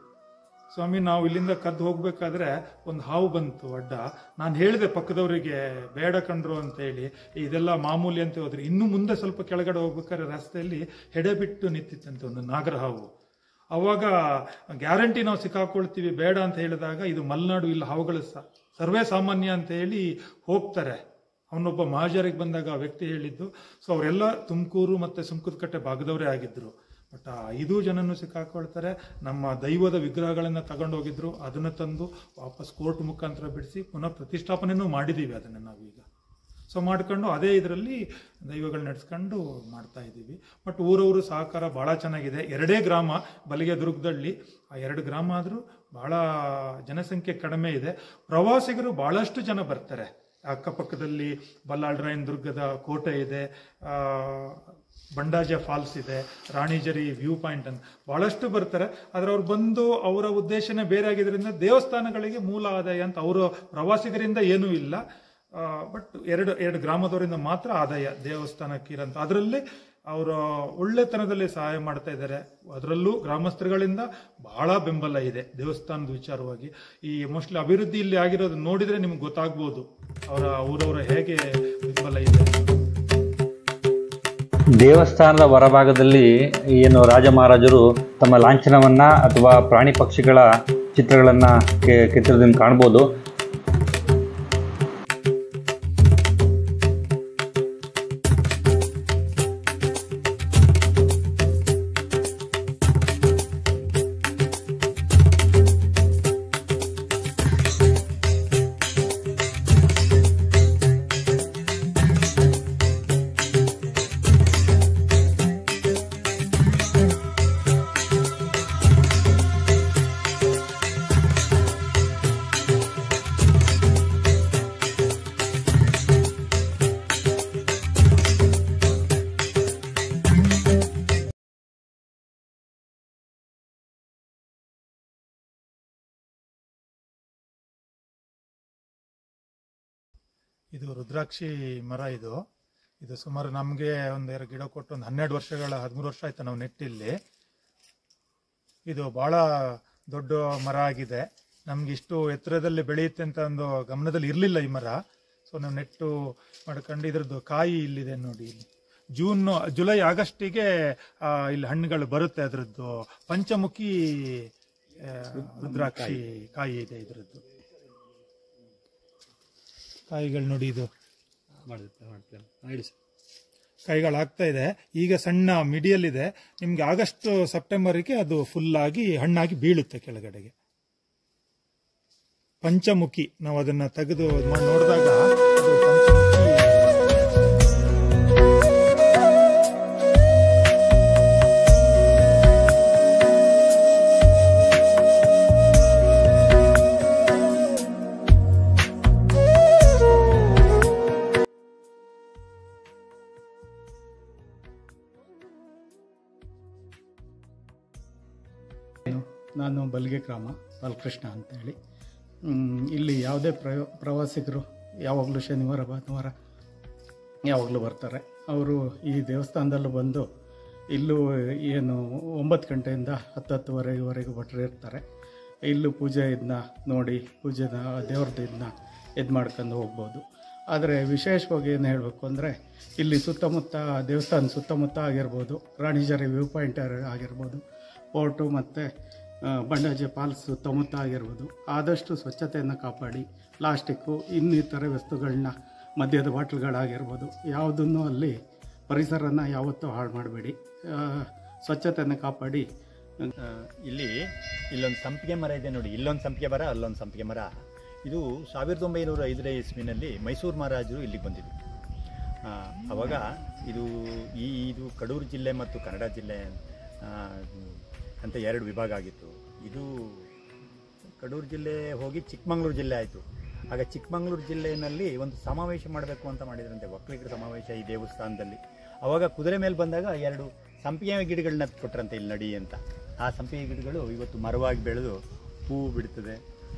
ಸ್ವಾಮಿ ನಾವು ಇಲ್ಲಿಂದ ಕದ್ದು ಹೋಗ್ಬೇಕಾದ್ರೆ ಒಂದು ಹಾವು ಬಂತು ಅಡ್ಡ, ನಾನು ಹೇಳಿದೆ ಪಕ್ಕದವರಿಗೆ ಬೇಡ ಕಂಡ್ರು ಅಂತ ಹೇಳಿ, ಇದೆಲ್ಲ ಮಾಮೂಲಿ ಅಂತ ಹೋದ್ರೆ. ಇನ್ನು ಮುಂದೆ ಸ್ವಲ್ಪ ಕೆಳಗಡೆ ಹೋಗ್ಬೇಕಾದ್ರೆ ರಸ್ತೆಯಲ್ಲಿ ಹೆಡೆ ಬಿಟ್ಟು ನಿಂತಿತ್ತಂತೆ ಒಂದು ನಾಗರ ಹಾವು. ಅವಾಗ ಗ್ಯಾರಂಟಿ ನಾವು ಸಿಕ್ಕಾಕೊಳ್ತೀವಿ ಬೇಡ ಅಂತ ಹೇಳಿದಾಗ, ಇದು ಮಲೆನಾಡು, ಇಲ್ಲ ಹಾವುಗಳು ಸರ್ವೇ ಸಾಮಾನ್ಯ ಅಂತ ಹೇಳಿ ಹೋಗ್ತಾರೆ. ಅವನೊಬ್ಬ ಮಹಾಜರಿಗೆ ಬಂದಾಗ ಆ ವ್ಯಕ್ತಿ ಹೇಳಿದ್ದು. ಸೊ ಅವರೆಲ್ಲ ತುಮಕೂರು ಮತ್ತೆ ಸುಂಕದಕಟ್ಟೆ ಭಾಗದವರೇ ಆಗಿದ್ರು. ಬಟ್ 5 ಜನನು ಸಿಕ್ಕಾಕೊಳ್ತಾರೆ. ನಮ್ಮ ದೈವದ ವಿಗ್ರಹಗಳನ್ನ ತಗೊಂಡೋಗಿದ್ರು, ಅದನ್ನ ತಂದು ವಾಪಸ್ ಕೋರ್ಟ್ ಮುಖಾಂತರ ಬಿಡಿಸಿ ಪುನಃ ಪ್ರತಿಷ್ಠಾಪನೆನೂ ಮಾಡಿದೀವಿ ಅದನ್ನ ನಾವೀಗ. ಸೊ ಮಾಡ್ಕೊಂಡು ಅದೇ ಇದರಲ್ಲಿ ದೈವಗಳು ನಡೆಸ್ಕೊಂಡು ಮಾಡ್ತಾ ಇದ್ದೀವಿ. ಬಟ್ ಊರವರು ಸಹಕಾರ ಬಹಳ ಚೆನ್ನಾಗಿದೆ. 2 ಗ್ರಾಮ ಬಲಿಗೆ ದುರ್ಗದಳ್ಳಿ, ಆ 2 ಗ್ರಾಮ ಆದರೂ ಬಹಳ ಜನಸಂಖ್ಯೆ ಕಡಿಮೆ ಇದೆ. ಪ್ರವಾಸಿಗರು ಬಹಳಷ್ಟು ಜನ ಬರ್ತಾರೆ. ಅಕ್ಕಪಕ್ಕದಲ್ಲಿ ಬಲ್ಲಾಳರಾಯನ ದುರ್ಗದ ಕೋಟೆ ಇದೆ, ಬಂಡಾಜ ಫಾಲ್ಸ್ ಇದೆ, ರಾಣಿಜರಿ ವ್ಯೂ ಪಾಯಿಂಟ್ ಅಂತ ಬಹಳಷ್ಟು ಬರ್ತಾರೆ. ಆದ್ರೆ ಅವ್ರು ಬಂದು ಅವರ ಉದ್ದೇಶನೇ ಬೇರೆ ಆಗಿದ್ರಿಂದ ದೇವಸ್ಥಾನಗಳಿಗೆ ಮೂಲ ಆದಾಯ ಅಂತ ಅವರು ಪ್ರವಾಸಿಗರಿಂದ ಏನೂ ಇಲ್ಲ. ಬಟ್ 2 ಗ್ರಾಮದವರಿಂದ ಮಾತ್ರ ಆದಾಯ ದೇವಸ್ಥಾನಕ್ಕೆ ಇರಂತ. ಅದರಲ್ಲಿ ಅವರ ಒಳ್ಳೆತನದಲ್ಲಿ ಸಹಾಯ ಮಾಡ್ತಾ ಇದ್ದಾರೆ. ಅದರಲ್ಲೂ ಗ್ರಾಮಸ್ಥರುಗಳಿಂದ ಬಹಳ ಬೆಂಬಲ ಇದೆ ದೇವಸ್ಥಾನದ ವಿಚಾರವಾಗಿ. ಈ ಮೋಸ್ಟ್ಲಿ ಅಭಿವೃದ್ಧಿ ಇಲ್ಲಿ ಆಗಿರೋದು ನೋಡಿದ್ರೆ ನಿಮ್ಗೆ ಗೊತ್ತಾಗ್ಬೋದು ಊರವರ ಹೇಗೆ ಬೆಂಬಲ ಇದೆ. ದೇವಸ್ಥಾನದ ಹೊರಭಾಗದಲ್ಲಿ ಏನು ರಾಜ ಮಹಾರಾಜರು ತಮ್ಮ ಲಾಂಛನವನ್ನ ಅಥವಾ ಪ್ರಾಣಿ ಪಕ್ಷಿಗಳ ಚಿತ್ರಗಳನ್ನ ಕೆತ್ತಿರೋದನ್ನು ಕಾಣ್ಬೋದು. ಇದು ರುದ್ರಾಕ್ಷಿ ಮರ. ಇದು ಸುಮಾರು ನಮಗೆ ಒಂದು ಗಿಡ ಕೊಟ್ಟು ಒಂದು 13 ವರ್ಷ ಆಯ್ತು ನಾವು ನೆಟ್ಟಿಲ್ಲಿ. ಇದು ಬಹಳ ದೊಡ್ಡ ಮರ ಆಗಿದೆ. ನಮ್ಗೆ ಇಷ್ಟು ಎತ್ತರದಲ್ಲಿ ಬೆಳೆಯುತ್ತೆ ಅಂತ ಒಂದು ಗಮನದಲ್ಲಿ ಇರಲಿಲ್ಲ ಈ ಮರ. ಸೊ ನಾವು ನೆಟ್ಟು ಮಾಡ್ಕೊಂಡು ಇದ್ರದ್ದು ಕಾಯಿ ಇಲ್ಲಿದೆ ನೋಡಿ. ಇಲ್ಲಿ ಜುಲೈ ಆಗಸ್ಟಿಗೆ ಇಲ್ಲಿ ಹಣ್ಣುಗಳು ಬರುತ್ತೆ. ಅದರದ್ದು ಪಂಚಮುಖಿ ರುದ್ರಾಕ್ಷಿ ಕಾಯಿ ಇದೆ ಇದರದ್ದು. ಕಾಯಿಗಳು ನೋಡಿ, ಇದು ಕಾಯಿಗಳಾಗ್ತಾ ಇದೆ. ಈಗ ಸಣ್ಣ ಮಿಡಿಯಲ್ ಇದೆ. ನಿಮ್ಗೆ ಆಗಸ್ಟ್ ಸೆಪ್ಟೆಂಬರ್ಗೆ ಅದು ಫುಲ್ ಆಗಿ ಹಣ್ಣಾಗಿ ಬೀಳುತ್ತೆ ಕೆಳಗಡೆಗೆ. ಪಂಚಮುಖಿ, ನಾವು ಅದನ್ನ ತೆಗೆದು ನೋಡಿದಾಗ ಅದು ಪಂಚಮುಖಿ. ನಾನು ಬಲ್ಗೆ ಗ್ರಾಮ ಬಾಲಕೃಷ್ಣ ಅಂತೇಳಿ. ಇಲ್ಲಿ ಯಾವುದೇ ಪ್ರವಾಸಿಗರು ಯಾವಾಗಲೂ ಶನಿವಾರ ಭಾನುವಾರ ಯಾವಾಗಲೂ ಬರ್ತಾರೆ. ಅವರು ಈ ದೇವಸ್ಥಾನದಲ್ಲೂ ಬಂದು ಇಲ್ಲೂ ಏನು 9 ಗಂಟೆಯಿಂದ 10-10:30ವರೆಗೂ ಭಟ್ರು ಇರ್ತಾರೆ. ಇಲ್ಲೂ ಪೂಜೆ ಇದನ್ನ ನೋಡಿ, ಪೂಜೆನ ದೇವ್ರದ್ದು ಇದನ್ನ ಇದು ಮಾಡ್ಕೊಂಡು ಹೋಗ್ಬೋದು. ಆದರೆ ವಿಶೇಷವಾಗಿ ಏನು ಹೇಳಬೇಕು ಅಂದರೆ, ಇಲ್ಲಿ ಸುತ್ತಮುತ್ತ ದೇವಸ್ಥಾನ ಸುತ್ತಮುತ್ತ ಆಗಿರ್ಬೋದು, ರಾಣಿಜರಿ ವ್ಯೂ ಪಾಯಿಂಟ್ ಆಗಿರ್ಬೋದು, ಪೋರ್ಟು ಮತ್ತು ಬಂಡಾಜೆ ಫಾಲ್ಸ್ ಸುತ್ತಮುತ್ತ ಆಗಿರ್ಬೋದು, ಆದಷ್ಟು ಸ್ವಚ್ಛತೆಯನ್ನು ಕಾಪಾಡಿ, ಪ್ಲಾಸ್ಟಿಕ್ಕು ಇನ್ನಿತರ ವಸ್ತುಗಳನ್ನ, ಮದ್ಯದ ಬಾಟ್ಲ್ಗಳಾಗಿರ್ಬೋದು, ಯಾವುದನ್ನು ಅಲ್ಲಿ ಪರಿಸರನ ಯಾವತ್ತೂ ಹಾಳು ಮಾಡಬೇಡಿ, ಸ್ವಚ್ಛತೆಯನ್ನು ಕಾಪಾಡಿ. ಇಲ್ಲೊಂದು ಸಂಪಿಗೆ ಮರ ಇದೆ ನೋಡಿ, ಇಲ್ಲೊಂದು ಸಂಪಿಗೆ ಮರ, ಅಲ್ಲೊಂದು ಸಂಪಿಗೆ ಮರ. ಇದು 1905ನೇ ಇಸ್ವಿನಲ್ಲಿ ಮೈಸೂರು ಮಹಾರಾಜರು ಇಲ್ಲಿಗೆ ಬಂದಿದ್ರು. ಆವಾಗ ಇದು ಕಡೂರು ಜಿಲ್ಲೆ ಮತ್ತು ಕನ್ನಡ ಜಿಲ್ಲೆ ಅಂತ 2 ವಿಭಾಗ ಆಗಿತ್ತು. ಇದು ಕಡೂರು ಜಿಲ್ಲೆ ಹೋಗಿ ಚಿಕ್ಕಮಗಳೂರು ಜಿಲ್ಲೆ ಆಯಿತು. ಆಗ ಚಿಕ್ಕಮಗಳೂರು ಜಿಲ್ಲೆಯಲ್ಲಿ ಒಂದು ಸಮಾವೇಶ ಮಾಡಬೇಕು ಅಂತ ಮಾಡಿದ್ರಂತೆ, ಒಕ್ಕಲಿಗರ ಸಮಾವೇಶ ಈ ದೇವಸ್ಥಾನದಲ್ಲಿ. ಆವಾಗ ಕುದುರೆ ಮೇಲೆ ಬಂದಾಗ 2 ಸಂಪಿಗೆ ಗಿಡಗಳನ್ನ ಕೊಟ್ಟರಂತೆ, ಇಲ್ಲಿ ನಡಿ ಅಂತ. ಆ ಸಂಪಿಗೆ ಗಿಡಗಳು ಇವತ್ತು ಮರವಾಗಿ ಬೆಳೆದು ಹೂವು ಬಿಡ್ತದೆ.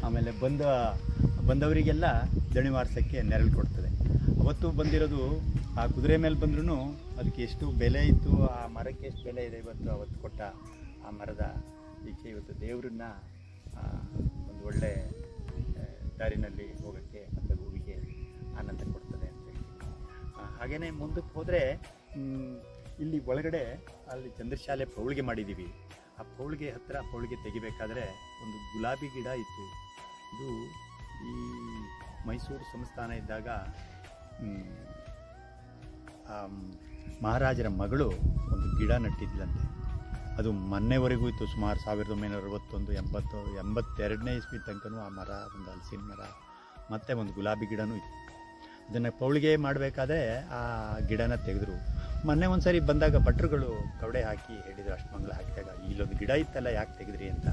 ಆಮೇಲೆ ಬಂದವರಿಗೆಲ್ಲ ದಣಿ ಮಾರ್ಸೋಕ್ಕೆ ನೆರಳು ಕೊಡ್ತದೆ. ಅವತ್ತು ಬಂದಿರೋದು ಆ ಕುದುರೆ ಮೇಲೆ ಬಂದ್ರೂ ಅದಕ್ಕೆ ಎಷ್ಟು ಬೆಲೆ ಇತ್ತು, ಆ ಮರಕ್ಕೆ ಎಷ್ಟು ಬೆಲೆ ಇದೆ ಇವತ್ತು. ಅವತ್ತು ಕೊಟ್ಟ ಆ ಮರದ ಈಚೆ ಇವತ್ತು ದೇವರನ್ನ ಒಂದು ಒಳ್ಳೆ ದಾರಿನಲ್ಲಿ ಹೋಗೋಕ್ಕೆ ಮತ್ತು ಹೂವಿಗೆ ಆನಂದ ಕೊಡ್ತದೆ ಅಂತ ಹೇಳಿ. ಹಾಗೆಯೇ ಮುಂದಕ್ಕೆ ಹೋದರೆ ಇಲ್ಲಿ ಒಳಗಡೆ ಅಲ್ಲಿ ಚಂದ್ರಶಾಲೆ ಪೌಳಿಗೆ ಮಾಡಿದ್ದೀವಿ. ಆ ಪೌಳಿಗೆ ಹತ್ತಿರ ಪೌಳಿಗೆ ತೆಗಿಬೇಕಾದ್ರೆ ಒಂದು ಗುಲಾಬಿ ಗಿಡ ಇತ್ತು. ಇದು ಈ ಮೈಸೂರು ಸಂಸ್ಥಾನ ಇದ್ದಾಗ ಮಹಾರಾಜರ ಮಗಳು ಒಂದು ಗಿಡ ನಟ್ಟಿದ್ಲಂತೆ. ಅದು ಮೊನ್ನೆವರೆಗೂ ಇತ್ತು, ಸುಮಾರು 1961, 80, 82ನೇ ಇಸ್ವಿ ತನಕನೂ ಆ ಮರ, ಒಂದು ಹಲಸಿನ ಮರ ಮತ್ತು ಒಂದು ಗುಲಾಬಿ ಗಿಡನೂ ಇತ್ತು. ಅದನ್ನು ಪೌಳಿಗೆ ಮಾಡಬೇಕಾದ್ರೆ ಆ ಗಿಡನ ತೆಗೆದ್ರು. ಮೊನ್ನೆ ಒಂದು ಸರಿ ಬಂದಾಗ ಭಟ್ರುಗಳು ಕವಡೆ ಹಾಕಿ ಹೇಳಿದ್ರು, ಅಷ್ಟಮಂಗಲ ಹಾಕಿದಾಗ, ಇಲ್ಲೊಂದು ಗಿಡ ಇತ್ತಲ್ಲ ಯಾಕೆ ತೆಗೆದ್ರಿ ಅಂತ.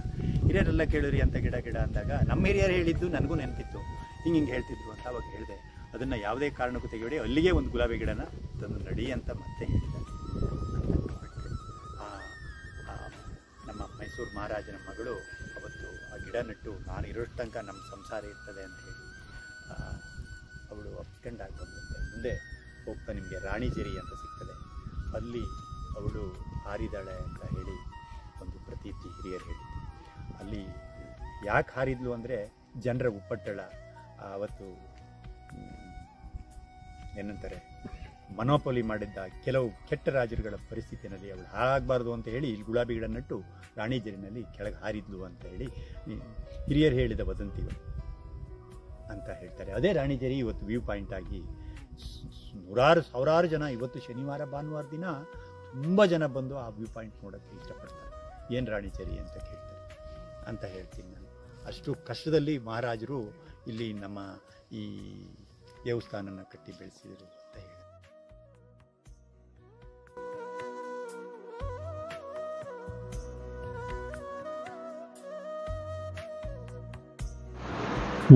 ಹಿರಿಯರೆಲ್ಲ ಕೇಳಿದ್ರಿ ಅಂತ ಗಿಡ ಅಂದಾಗ ನಮ್ಮ ಹಿರಿಯರು ಹೇಳಿದ್ದು ನನಗೂ ನೆನಪಿತ್ತು, ಹಿಂಗೆ ಹೇಳ್ತಿದ್ರು ಅಂತ ಅವಾಗ ಹೇಳಿದೆ. ಅದನ್ನು ಯಾವುದೇ ಕಾರಣಕ್ಕೂ ತೆಗೆಯಬೇಡಿ, ಅಲ್ಲಿಗೆ ಒಂದು ಗುಲಾಬಿ ಗಿಡನ ತಂದು ನಡಿ ಅಂತ ಮತ್ತೆ ಹೇಳಿದ್ದಾರೆ. ನಮ್ಮ ಮೈಸೂರು ಮಹಾರಾಜನ ಮಗಳು ಅವತ್ತು ಆ ಗಿಡ ನೆಟ್ಟು, ನಾನು ಇರೋ ತನಕ ನಮ್ಮ ಸಂಸಾರ ಇರ್ತದೆ ಅಂತ ಹೇಳಿ ಅವಳು ಅಪ್ಕೊಂಡಾಗಿ ಬಂದಂತೆ. ಮುಂದೆ ಹೋಗ್ತಾ ನಿಮಗೆ ರಾಣಿಜೇರಿ ಅಂತ ಸಿಗ್ತದೆ, ಅಲ್ಲಿ ಅವಳು ಹಾರಿದಾಳೆ ಅಂತ ಹೇಳಿ ಒಂದು ಪ್ರತೀತಿ ಹಿರಿಯರು ಹೇಳಿದ್ರು. ಅಲ್ಲಿ ಯಾಕೆ ಹಾರಿದ್ಲು ಅಂದರೆ, ಜನರ ಉಪ್ಪಟ್ಟಳ ಅವತ್ತು ಏನಂತಾರೆ ಮನೋಪೊಲಿ ಮಾಡಿದ್ದ ಕೆಲವು ಕೆಟ್ಟ ರಾಜರುಗಳ ಪರಿಸ್ಥಿತಿಯಲ್ಲಿ ಅವಳು ಹಾಳಾಗಬಾರ್ದು ಅಂತ ಹೇಳಿ ಇಲ್ಲಿ ಗುಲಾಬಿ ಗಿಡ ನಟ್ಟು ರಾಣಿಜೇರಿನಲ್ಲಿ ಕೆಳಗೆ ಹಾರಿದ್ಲು ಅಂತ ಹೇಳಿ ಹಿರಿಯರು ಹೇಳಿದ ವದಂತಿಗಳು ಅಂತ ಹೇಳ್ತಾರೆ. ಅದೇ ರಾಣಿಜೇರಿ ಇವತ್ತು ವ್ಯೂ ಪಾಯಿಂಟ್ ಆಗಿ ಸಾವಿರಾರು ಜನ ಇವತ್ತು ಶನಿವಾರ ಭಾನುವಾರ ದಿನ ತುಂಬ ಜನ ಬಂದು ಆ ವ್ಯೂ ಪಾಯಿಂಟ್ ನೋಡೋಕ್ಕೆ ಇಷ್ಟಪಡ್ತಾರೆ. ಏನು ರಾಣಿಜೇರಿ ಅಂತ ಕೇಳ್ತಾರೆ ಅಂತ ಹೇಳ್ತೀನಿ ನಾನು. ಅಷ್ಟು ಕಷ್ಟದಲ್ಲಿ ಮಹಾರಾಜರು ಇಲ್ಲಿ ನಮ್ಮ ಈ ದೇವಸ್ಥಾನನ ಕಟ್ಟಿ ಬೆಳೆಸಿದರು ಅಂತ ಹೇಳಿ.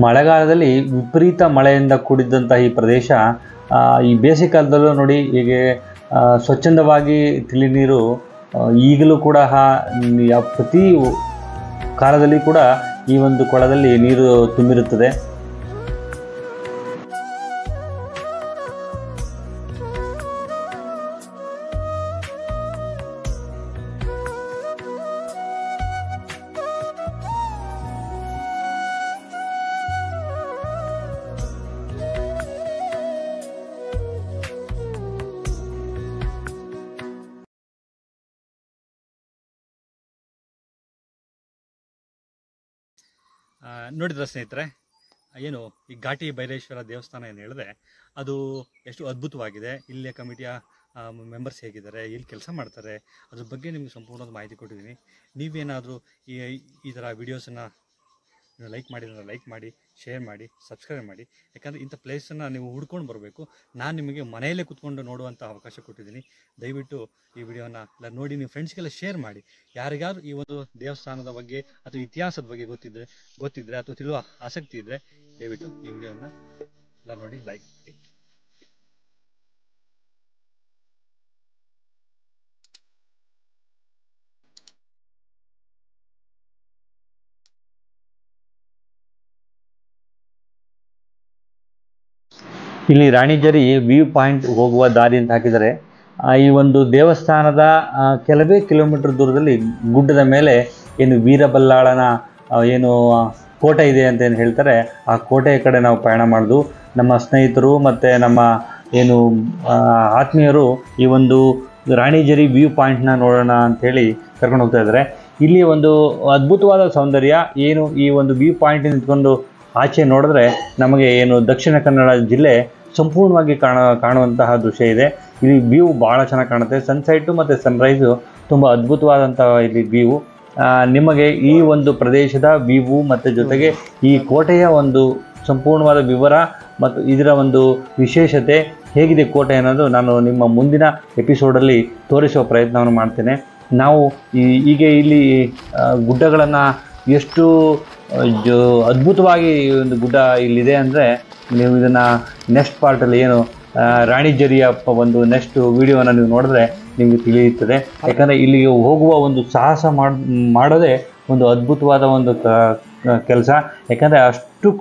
ಮಳೆಗಾಲದಲ್ಲಿ ವಿಪರೀತ ಮಳೆಯಿಂದ ಕೂಡಿದ್ದಂಥ ಈ ಪ್ರದೇಶ ಈ ಬೇಸಿಗೆ ಕಾಲದಲ್ಲೂ ನೋಡಿ ಹೀಗೆ ಸ್ವಚ್ಛಂದವಾಗಿ ತಿಳಿ ನೀರು ಈಗಲೂ ಕೂಡ ಪ್ರತಿ ಕಾಲದಲ್ಲಿ ಕೂಡ ಈ ಒಂದು ಕೊಳದಲ್ಲಿ ನೀರು ತುಂಬಿರುತ್ತದೆ. ನೋಡಿದ್ರ ಸ್ನೇಹಿತರೆ, ಏನು ಈ ಘಾಟಿ ಭೈರೇಶ್ವರ ದೇವಸ್ಥಾನ ಏನು ಹೇಳಿದೆ ಅದು ಎಷ್ಟು ಅದ್ಭುತವಾಗಿದೆ. ಇಲ್ಲಿಯ ಕಮಿಟಿಯ ಮೆಂಬರ್ಸ್ ಹೇಗಿದ್ದಾರೆ, ಎಲ್ಲಿ ಕೆಲಸ ಮಾಡ್ತಾರೆ, ಅದ್ರ ಬಗ್ಗೆ ನಿಮಗೆ ಸಂಪೂರ್ಣವಾದ ಮಾಹಿತಿ ಕೊಟ್ಟಿದ್ದೀನಿ. ನೀವೇನಾದರೂ ಈ ಥರ ವೀಡಿಯೋಸನ್ನು ಲೈಕ್ ಮಾಡಿದ್ರೆ ಲೈಕ್ ಮಾಡಿ, ಶೇರ್ ಮಾಡಿ, ಸಬ್ಸ್ಕ್ರೈಬ್ ಮಾಡಿ. ಯಾಕಂದರೆ ಇಂಥ ಪ್ಲೇಸನ್ನು ನೀವು ಹುಡ್ಕೊಂಡು ಬರಬೇಕು. ನಾನು ನಿಮಗೆ ಮನೆಯಲ್ಲೇ ಕೂತ್ಕೊಂಡು ನೋಡುವಂಥ ಅವಕಾಶ ಕೊಟ್ಟಿದ್ದೀನಿ. ದಯವಿಟ್ಟು ಈ ವಿಡಿಯೋನ ಎಲ್ಲ ನೋಡಿ ನೀವು ಫ್ರೆಂಡ್ಸ್ಗೆಲ್ಲ ಶೇರ್ ಮಾಡಿ. ಯಾರಿಗಾದ್ರೂ ಈ ಒಂದು ದೇವಸ್ಥಾನದ ಬಗ್ಗೆ ಅಥವಾ ಇತಿಹಾಸದ ಬಗ್ಗೆ ಗೊತ್ತಿದ್ದರೆ ಅಥವಾ ತಿಳಿಯುವ ಆಸಕ್ತಿ ಇದ್ದರೆ ದಯವಿಟ್ಟು ಈ ವಿಡಿಯೋನ ಎಲ್ಲ ನೋಡಿ ಲೈಕ್ ಮಾಡಿ. ಇಲ್ಲಿ ರಾಣಿಜರಿ ವ್ಯೂ ಪಾಯಿಂಟ್ ಹೋಗುವ ದಾರಿ ಅಂತ ಹಾಕಿದರೆ, ಈ ಒಂದು ದೇವಸ್ಥಾನದ ಕೆಲವೇ ಕಿಲೋಮೀಟರ್ ದೂರದಲ್ಲಿ ಗುಡ್ಡದ ಮೇಲೆ ಏನು ವೀರಬಲ್ಲಾಳನ ಏನು ಕೋಟೆ ಇದೆ ಅಂತ ಏನು ಹೇಳ್ತಾರೆ, ಆ ಕೋಟೆಯ ಕಡೆ ನಾವು ಪ್ರಯಾಣ ಮಾಡೋದು. ನಮ್ಮ ಸ್ನೇಹಿತರು ಮತ್ತು ನಮ್ಮ ಏನು ಆತ್ಮೀಯರು ಈ ಒಂದು ರಾಣಿಜರಿ ವ್ಯೂ ಪಾಯಿಂಟ್ನ ನೋಡೋಣ ಅಂಥೇಳಿ ಕರ್ಕೊಂಡು ಹೋಗ್ತಾ ಇದ್ದಾರೆ. ಇಲ್ಲಿ ಒಂದು ಅದ್ಭುತವಾದ ಸೌಂದರ್ಯ ಏನು, ಈ ಒಂದು ವ್ಯೂ ಪಾಯಿಂಟ್ ನಿಂತ್ಕೊಂಡು ಆಚೆ ನೋಡಿದ್ರೆ ನಮಗೆ ಏನು ದಕ್ಷಿಣ ಕನ್ನಡ ಜಿಲ್ಲೆ ಸಂಪೂರ್ಣವಾಗಿ ಕಾಣುವಂತಹ ದೃಶ್ಯ ಇದೆ. ಇಲ್ಲಿ ವ್ಯೂ ಭಾಳ ಚೆನ್ನಾಗಿ ಕಾಣುತ್ತೆ. ಸನ್ಸೈಟು ಮತ್ತು ಸನ್ರೈಸು ತುಂಬ ಅದ್ಭುತವಾದಂಥ ಇಲ್ಲಿ ವ್ಯೂ. ನಿಮಗೆ ಈ ಒಂದು ಪ್ರದೇಶದ ವ್ಯೂ ಮತ್ತು ಜೊತೆಗೆ ಈ ಕೋಟೆಯ ಒಂದು ಸಂಪೂರ್ಣವಾದ ವಿವರ ಮತ್ತು ಇದರ ಒಂದು ವಿಶೇಷತೆ ಹೇಗಿದೆ ಕೋಟೆ ಅನ್ನೋದು ನಾನು ನಿಮ್ಮ ಮುಂದಿನ ಎಪಿಸೋಡಲ್ಲಿ ತೋರಿಸುವ ಪ್ರಯತ್ನವನ್ನು ಮಾಡ್ತೇನೆ. ನಾವು ಈಗ ಇಲ್ಲಿ ಗುಡ್ಡಗಳನ್ನು ಎಷ್ಟು ಅದ್ಭುತವಾಗಿ ಒಂದು ಗುಡ್ಡ ಇಲ್ಲಿದೆ ಅಂದರೆ ನೀವು ಇದನ್ನು ನೆಕ್ಸ್ಟ್ ಪಾರ್ಟಲ್ಲಿ ಏನು ರಾಣಿಜರಿಯ ಒಂದು ನೆಕ್ಸ್ಟ್ ವಿಡಿಯೋನ ನೀವು ನೋಡಿದ್ರೆ ನಿಮಗೆ ತಿಳಿಯುತ್ತದೆ. ಯಾಕಂದರೆ ಇಲ್ಲಿಗೆ ಹೋಗುವ ಒಂದು ಸಾಹಸ ಮಾಡೋದೇ ಒಂದು ಅದ್ಭುತವಾದ ಒಂದು ಕೆಲಸ. ಯಾಕಂದರೆ ಅಷ್ಟು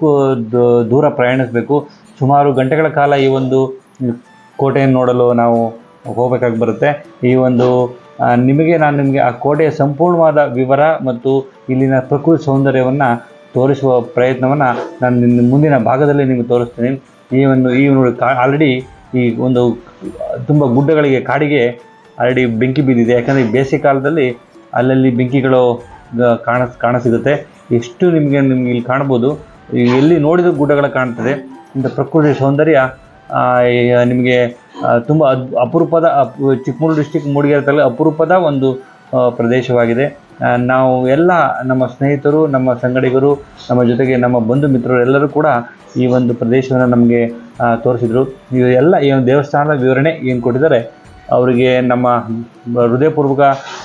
ದೂರ ಪ್ರಯಾಣಿಸಬೇಕು. ಸುಮಾರು ಗಂಟೆಗಳ ಕಾಲ ಈ ಒಂದು ಕೋಟೆಯನ್ನು ನೋಡಲು ನಾವು ಹೋಗಬೇಕಾಗಿ ಬರುತ್ತೆ. ಈ ಒಂದು ನಾನು ನಿಮಗೆ ಆ ಕೋಟೆಯ ಸಂಪೂರ್ಣವಾದ ವಿವರ ಮತ್ತು ಇಲ್ಲಿನ ಪ್ರಕೃತಿ ಸೌಂದರ್ಯವನ್ನು ತೋರಿಸುವ ಪ್ರಯತ್ನವನ್ನು ನಾನು ಮುಂದಿನ ಭಾಗದಲ್ಲಿ ನಿಮಗೆ ತೋರಿಸ್ತೀನಿ. ಈ ನೋಡಿ ಆಲ್ರೆಡಿ ಈ ಒಂದು ತುಂಬ ಗುಡ್ಡಗಳಿಗೆ ಕಾಡಿಗೆ ಆಲ್ರೆಡಿ ಬೆಂಕಿ ಬಿದ್ದಿದೆ. ಯಾಕಂದರೆ ಬೇಸಿಗೆ ಕಾಲದಲ್ಲಿ ಅಲ್ಲಲ್ಲಿ ಬೆಂಕಿಗಳು ಕಾಣಸಿಗುತ್ತೆ. ಎಷ್ಟು ನಿಮಗೆ ಇಲ್ಲಿ ಕಾಣ್ಬೋದು. ಎಲ್ಲಿ ನೋಡಿದ ಗುಡ್ಡಗಳು ಕಾಣ್ತದೆ. ಇಂಥ ಪ್ರಕೃತಿ ಸೌಂದರ್ಯ ನಿಮಗೆ ತುಂಬ ಅಪರೂಪದ ಚಿಕ್ಕಮಗಳೂರು ಡಿಸ್ಟಿಕ್ ಮೂಡಿಗೆರೆ ಅಪರೂಪದ ಒಂದು ಪ್ರದೇಶವಾಗಿದೆ. ನಾವು ಎಲ್ಲ ನಮ್ಮ ಸ್ನೇಹಿತರು, ನಮ್ಮ ಸಂಗಡಿಗರು, ನಮ್ಮ ಜೊತೆಗೆ ನಮ್ಮ ಬಂಧು ಮಿತ್ರರು ಎಲ್ಲರೂ ಕೂಡ ಈ ಒಂದು ಪ್ರದೇಶವನ್ನು ನಮಗೆ ತೋರಿಸಿದರು. ಎಲ್ಲ ಈ ಒಂದು ದೇವಸ್ಥಾನದ ವಿವರಣೆ ಏನು ಕೊಟ್ಟಿದ್ದಾರೆ ಅವರಿಗೆ ನಮ್ಮ ಹೃದಯಪೂರ್ವಕ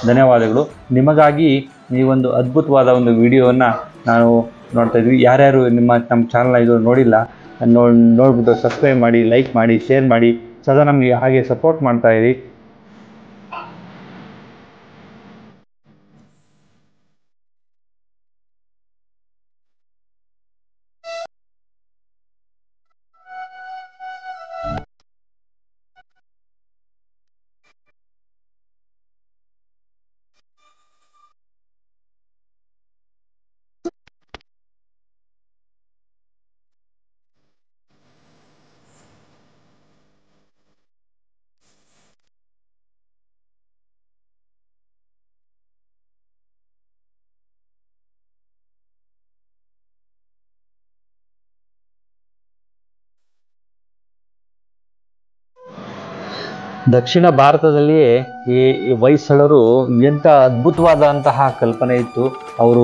ಧನ್ಯವಾದಗಳು. ನಿಮಗಾಗಿ ಈ ಒಂದು ಅದ್ಭುತವಾದ ಒಂದು ವಿಡಿಯೋವನ್ನು ನಾವು ನೋಡ್ತಾಯಿದ್ವಿ. ಯಾರ್ಯಾರು ನಮ್ಮ ಚಾನಲ್ನ ಇದು ನೋಡಿಲ್ಲ ನೋಡ್ಬಿಟ್ಟು ಸಬ್ಸ್ಕ್ರೈಬ್ ಮಾಡಿ, ಲೈಕ್ ಮಾಡಿ, ಶೇರ್ ಮಾಡಿ, ಸದಾ ನಮಗೆ ಹಾಗೆ ಸಪೋರ್ಟ್ ಮಾಡ್ತಾಯಿರಿ. ದಕ್ಷಿಣ ಭಾರತದಲ್ಲಿಯೇ ಈ ಹೊಯ್ಸಳರು ಎಂಥ ಅದ್ಭುತವಾದಂತಹ ಕಲ್ಪನೆ ಇತ್ತು. ಅವರು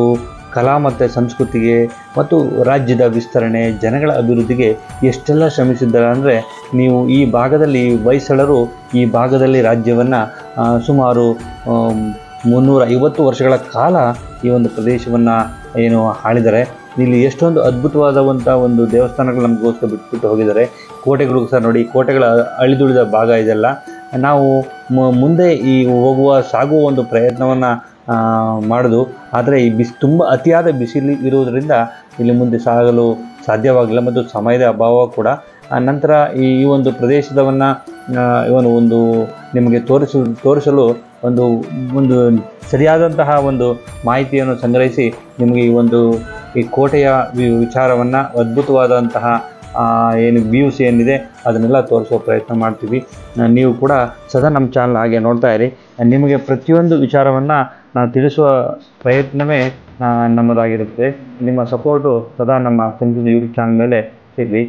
ಕಲಾ ಮತ್ತು ಸಂಸ್ಕೃತಿಗೆ ಮತ್ತು ರಾಜ್ಯದ ವಿಸ್ತರಣೆ, ಜನಗಳ ಅಭಿವೃದ್ಧಿಗೆ ಎಷ್ಟೆಲ್ಲ ಶ್ರಮಿಸಿದ್ದಾರೆ ಅಂದರೆ, ನೀವು ಈ ಭಾಗದಲ್ಲಿ ಹೊಯ್ಸಳರು ಈ ಭಾಗದಲ್ಲಿ ರಾಜ್ಯವನ್ನು ಸುಮಾರು 350 ವರ್ಷಗಳ ಕಾಲ ಈ ಒಂದು ಪ್ರದೇಶವನ್ನು ಏನು ಆಳಿದ್ದಾರೆ. ಇಲ್ಲಿ ಎಷ್ಟೊಂದು ಅದ್ಭುತವಾದಂಥ ಒಂದು ದೇವಸ್ಥಾನಗಳು ನಮಗೋಸ್ಕರ ಬಿಟ್ಬಿಟ್ಟು ಹೋಗಿದ್ದಾರೆ. ಕೋಟೆಗಳು ಸಹ ನೋಡಿ, ಕೋಟೆಗಳ ಅಳಿದುಳಿದ ಭಾಗ ಇದೆಲ್ಲ. ನಾವು ಮುಂದೆ ಈ ಸಾಗುವ ಒಂದು ಪ್ರಯತ್ನವನ್ನು ಮಾಡೋದು. ಆದರೆ ಈ ತುಂಬ ಅತಿಯಾದ ಬಿಸಿಲು ಇರುವುದರಿಂದ ಇಲ್ಲಿ ಮುಂದೆ ಸಾಗಲು ಸಾಧ್ಯವಾಗಿಲ್ಲ ಮತ್ತು ಸಮಯದ ಅಭಾವ ಕೂಡ. ನಂತರ ಈ ಒಂದು ಪ್ರದೇಶದವನ್ನು ಒಂದು ನಿಮಗೆ ತೋರಿಸಲು ಒಂದು ಸರಿಯಾದಂತಹ ಒಂದು ಮಾಹಿತಿಯನ್ನು ಸಂಗ್ರಹಿಸಿ ನಿಮಗೆ ಈ ಕೋಟೆಯ ವಿಚಾರವನ್ನು, ಅದ್ಭುತವಾದಂತಹ ಏನು ವ್ಯೂಸ್ ಏನಿದೆ ಅದನ್ನೆಲ್ಲ ತೋರಿಸುವ ಪ್ರಯತ್ನ ಮಾಡ್ತೀವಿ. ನೀವು ಕೂಡ ಸದಾ ನಮ್ಮ ಚಾನಲ್ ಹಾಗೆ ನೋಡ್ತಾ ಇರಿ. ನಿಮಗೆ ಪ್ರತಿಯೊಂದು ವಿಚಾರವನ್ನು ನಾವು ತಿಳಿಸುವ ಪ್ರಯತ್ನವೇ ನಮ್ಮದಾಗಿರುತ್ತೆ. ನಿಮ್ಮ ಸಪೋರ್ಟು ಸದಾ ನಮ್ಮ ಸಂಜೆ ಯೂಟ್ಯೂಬ್ ಚಾನಲ್ ಮೇಲೆ ಸಿಗಲಿ.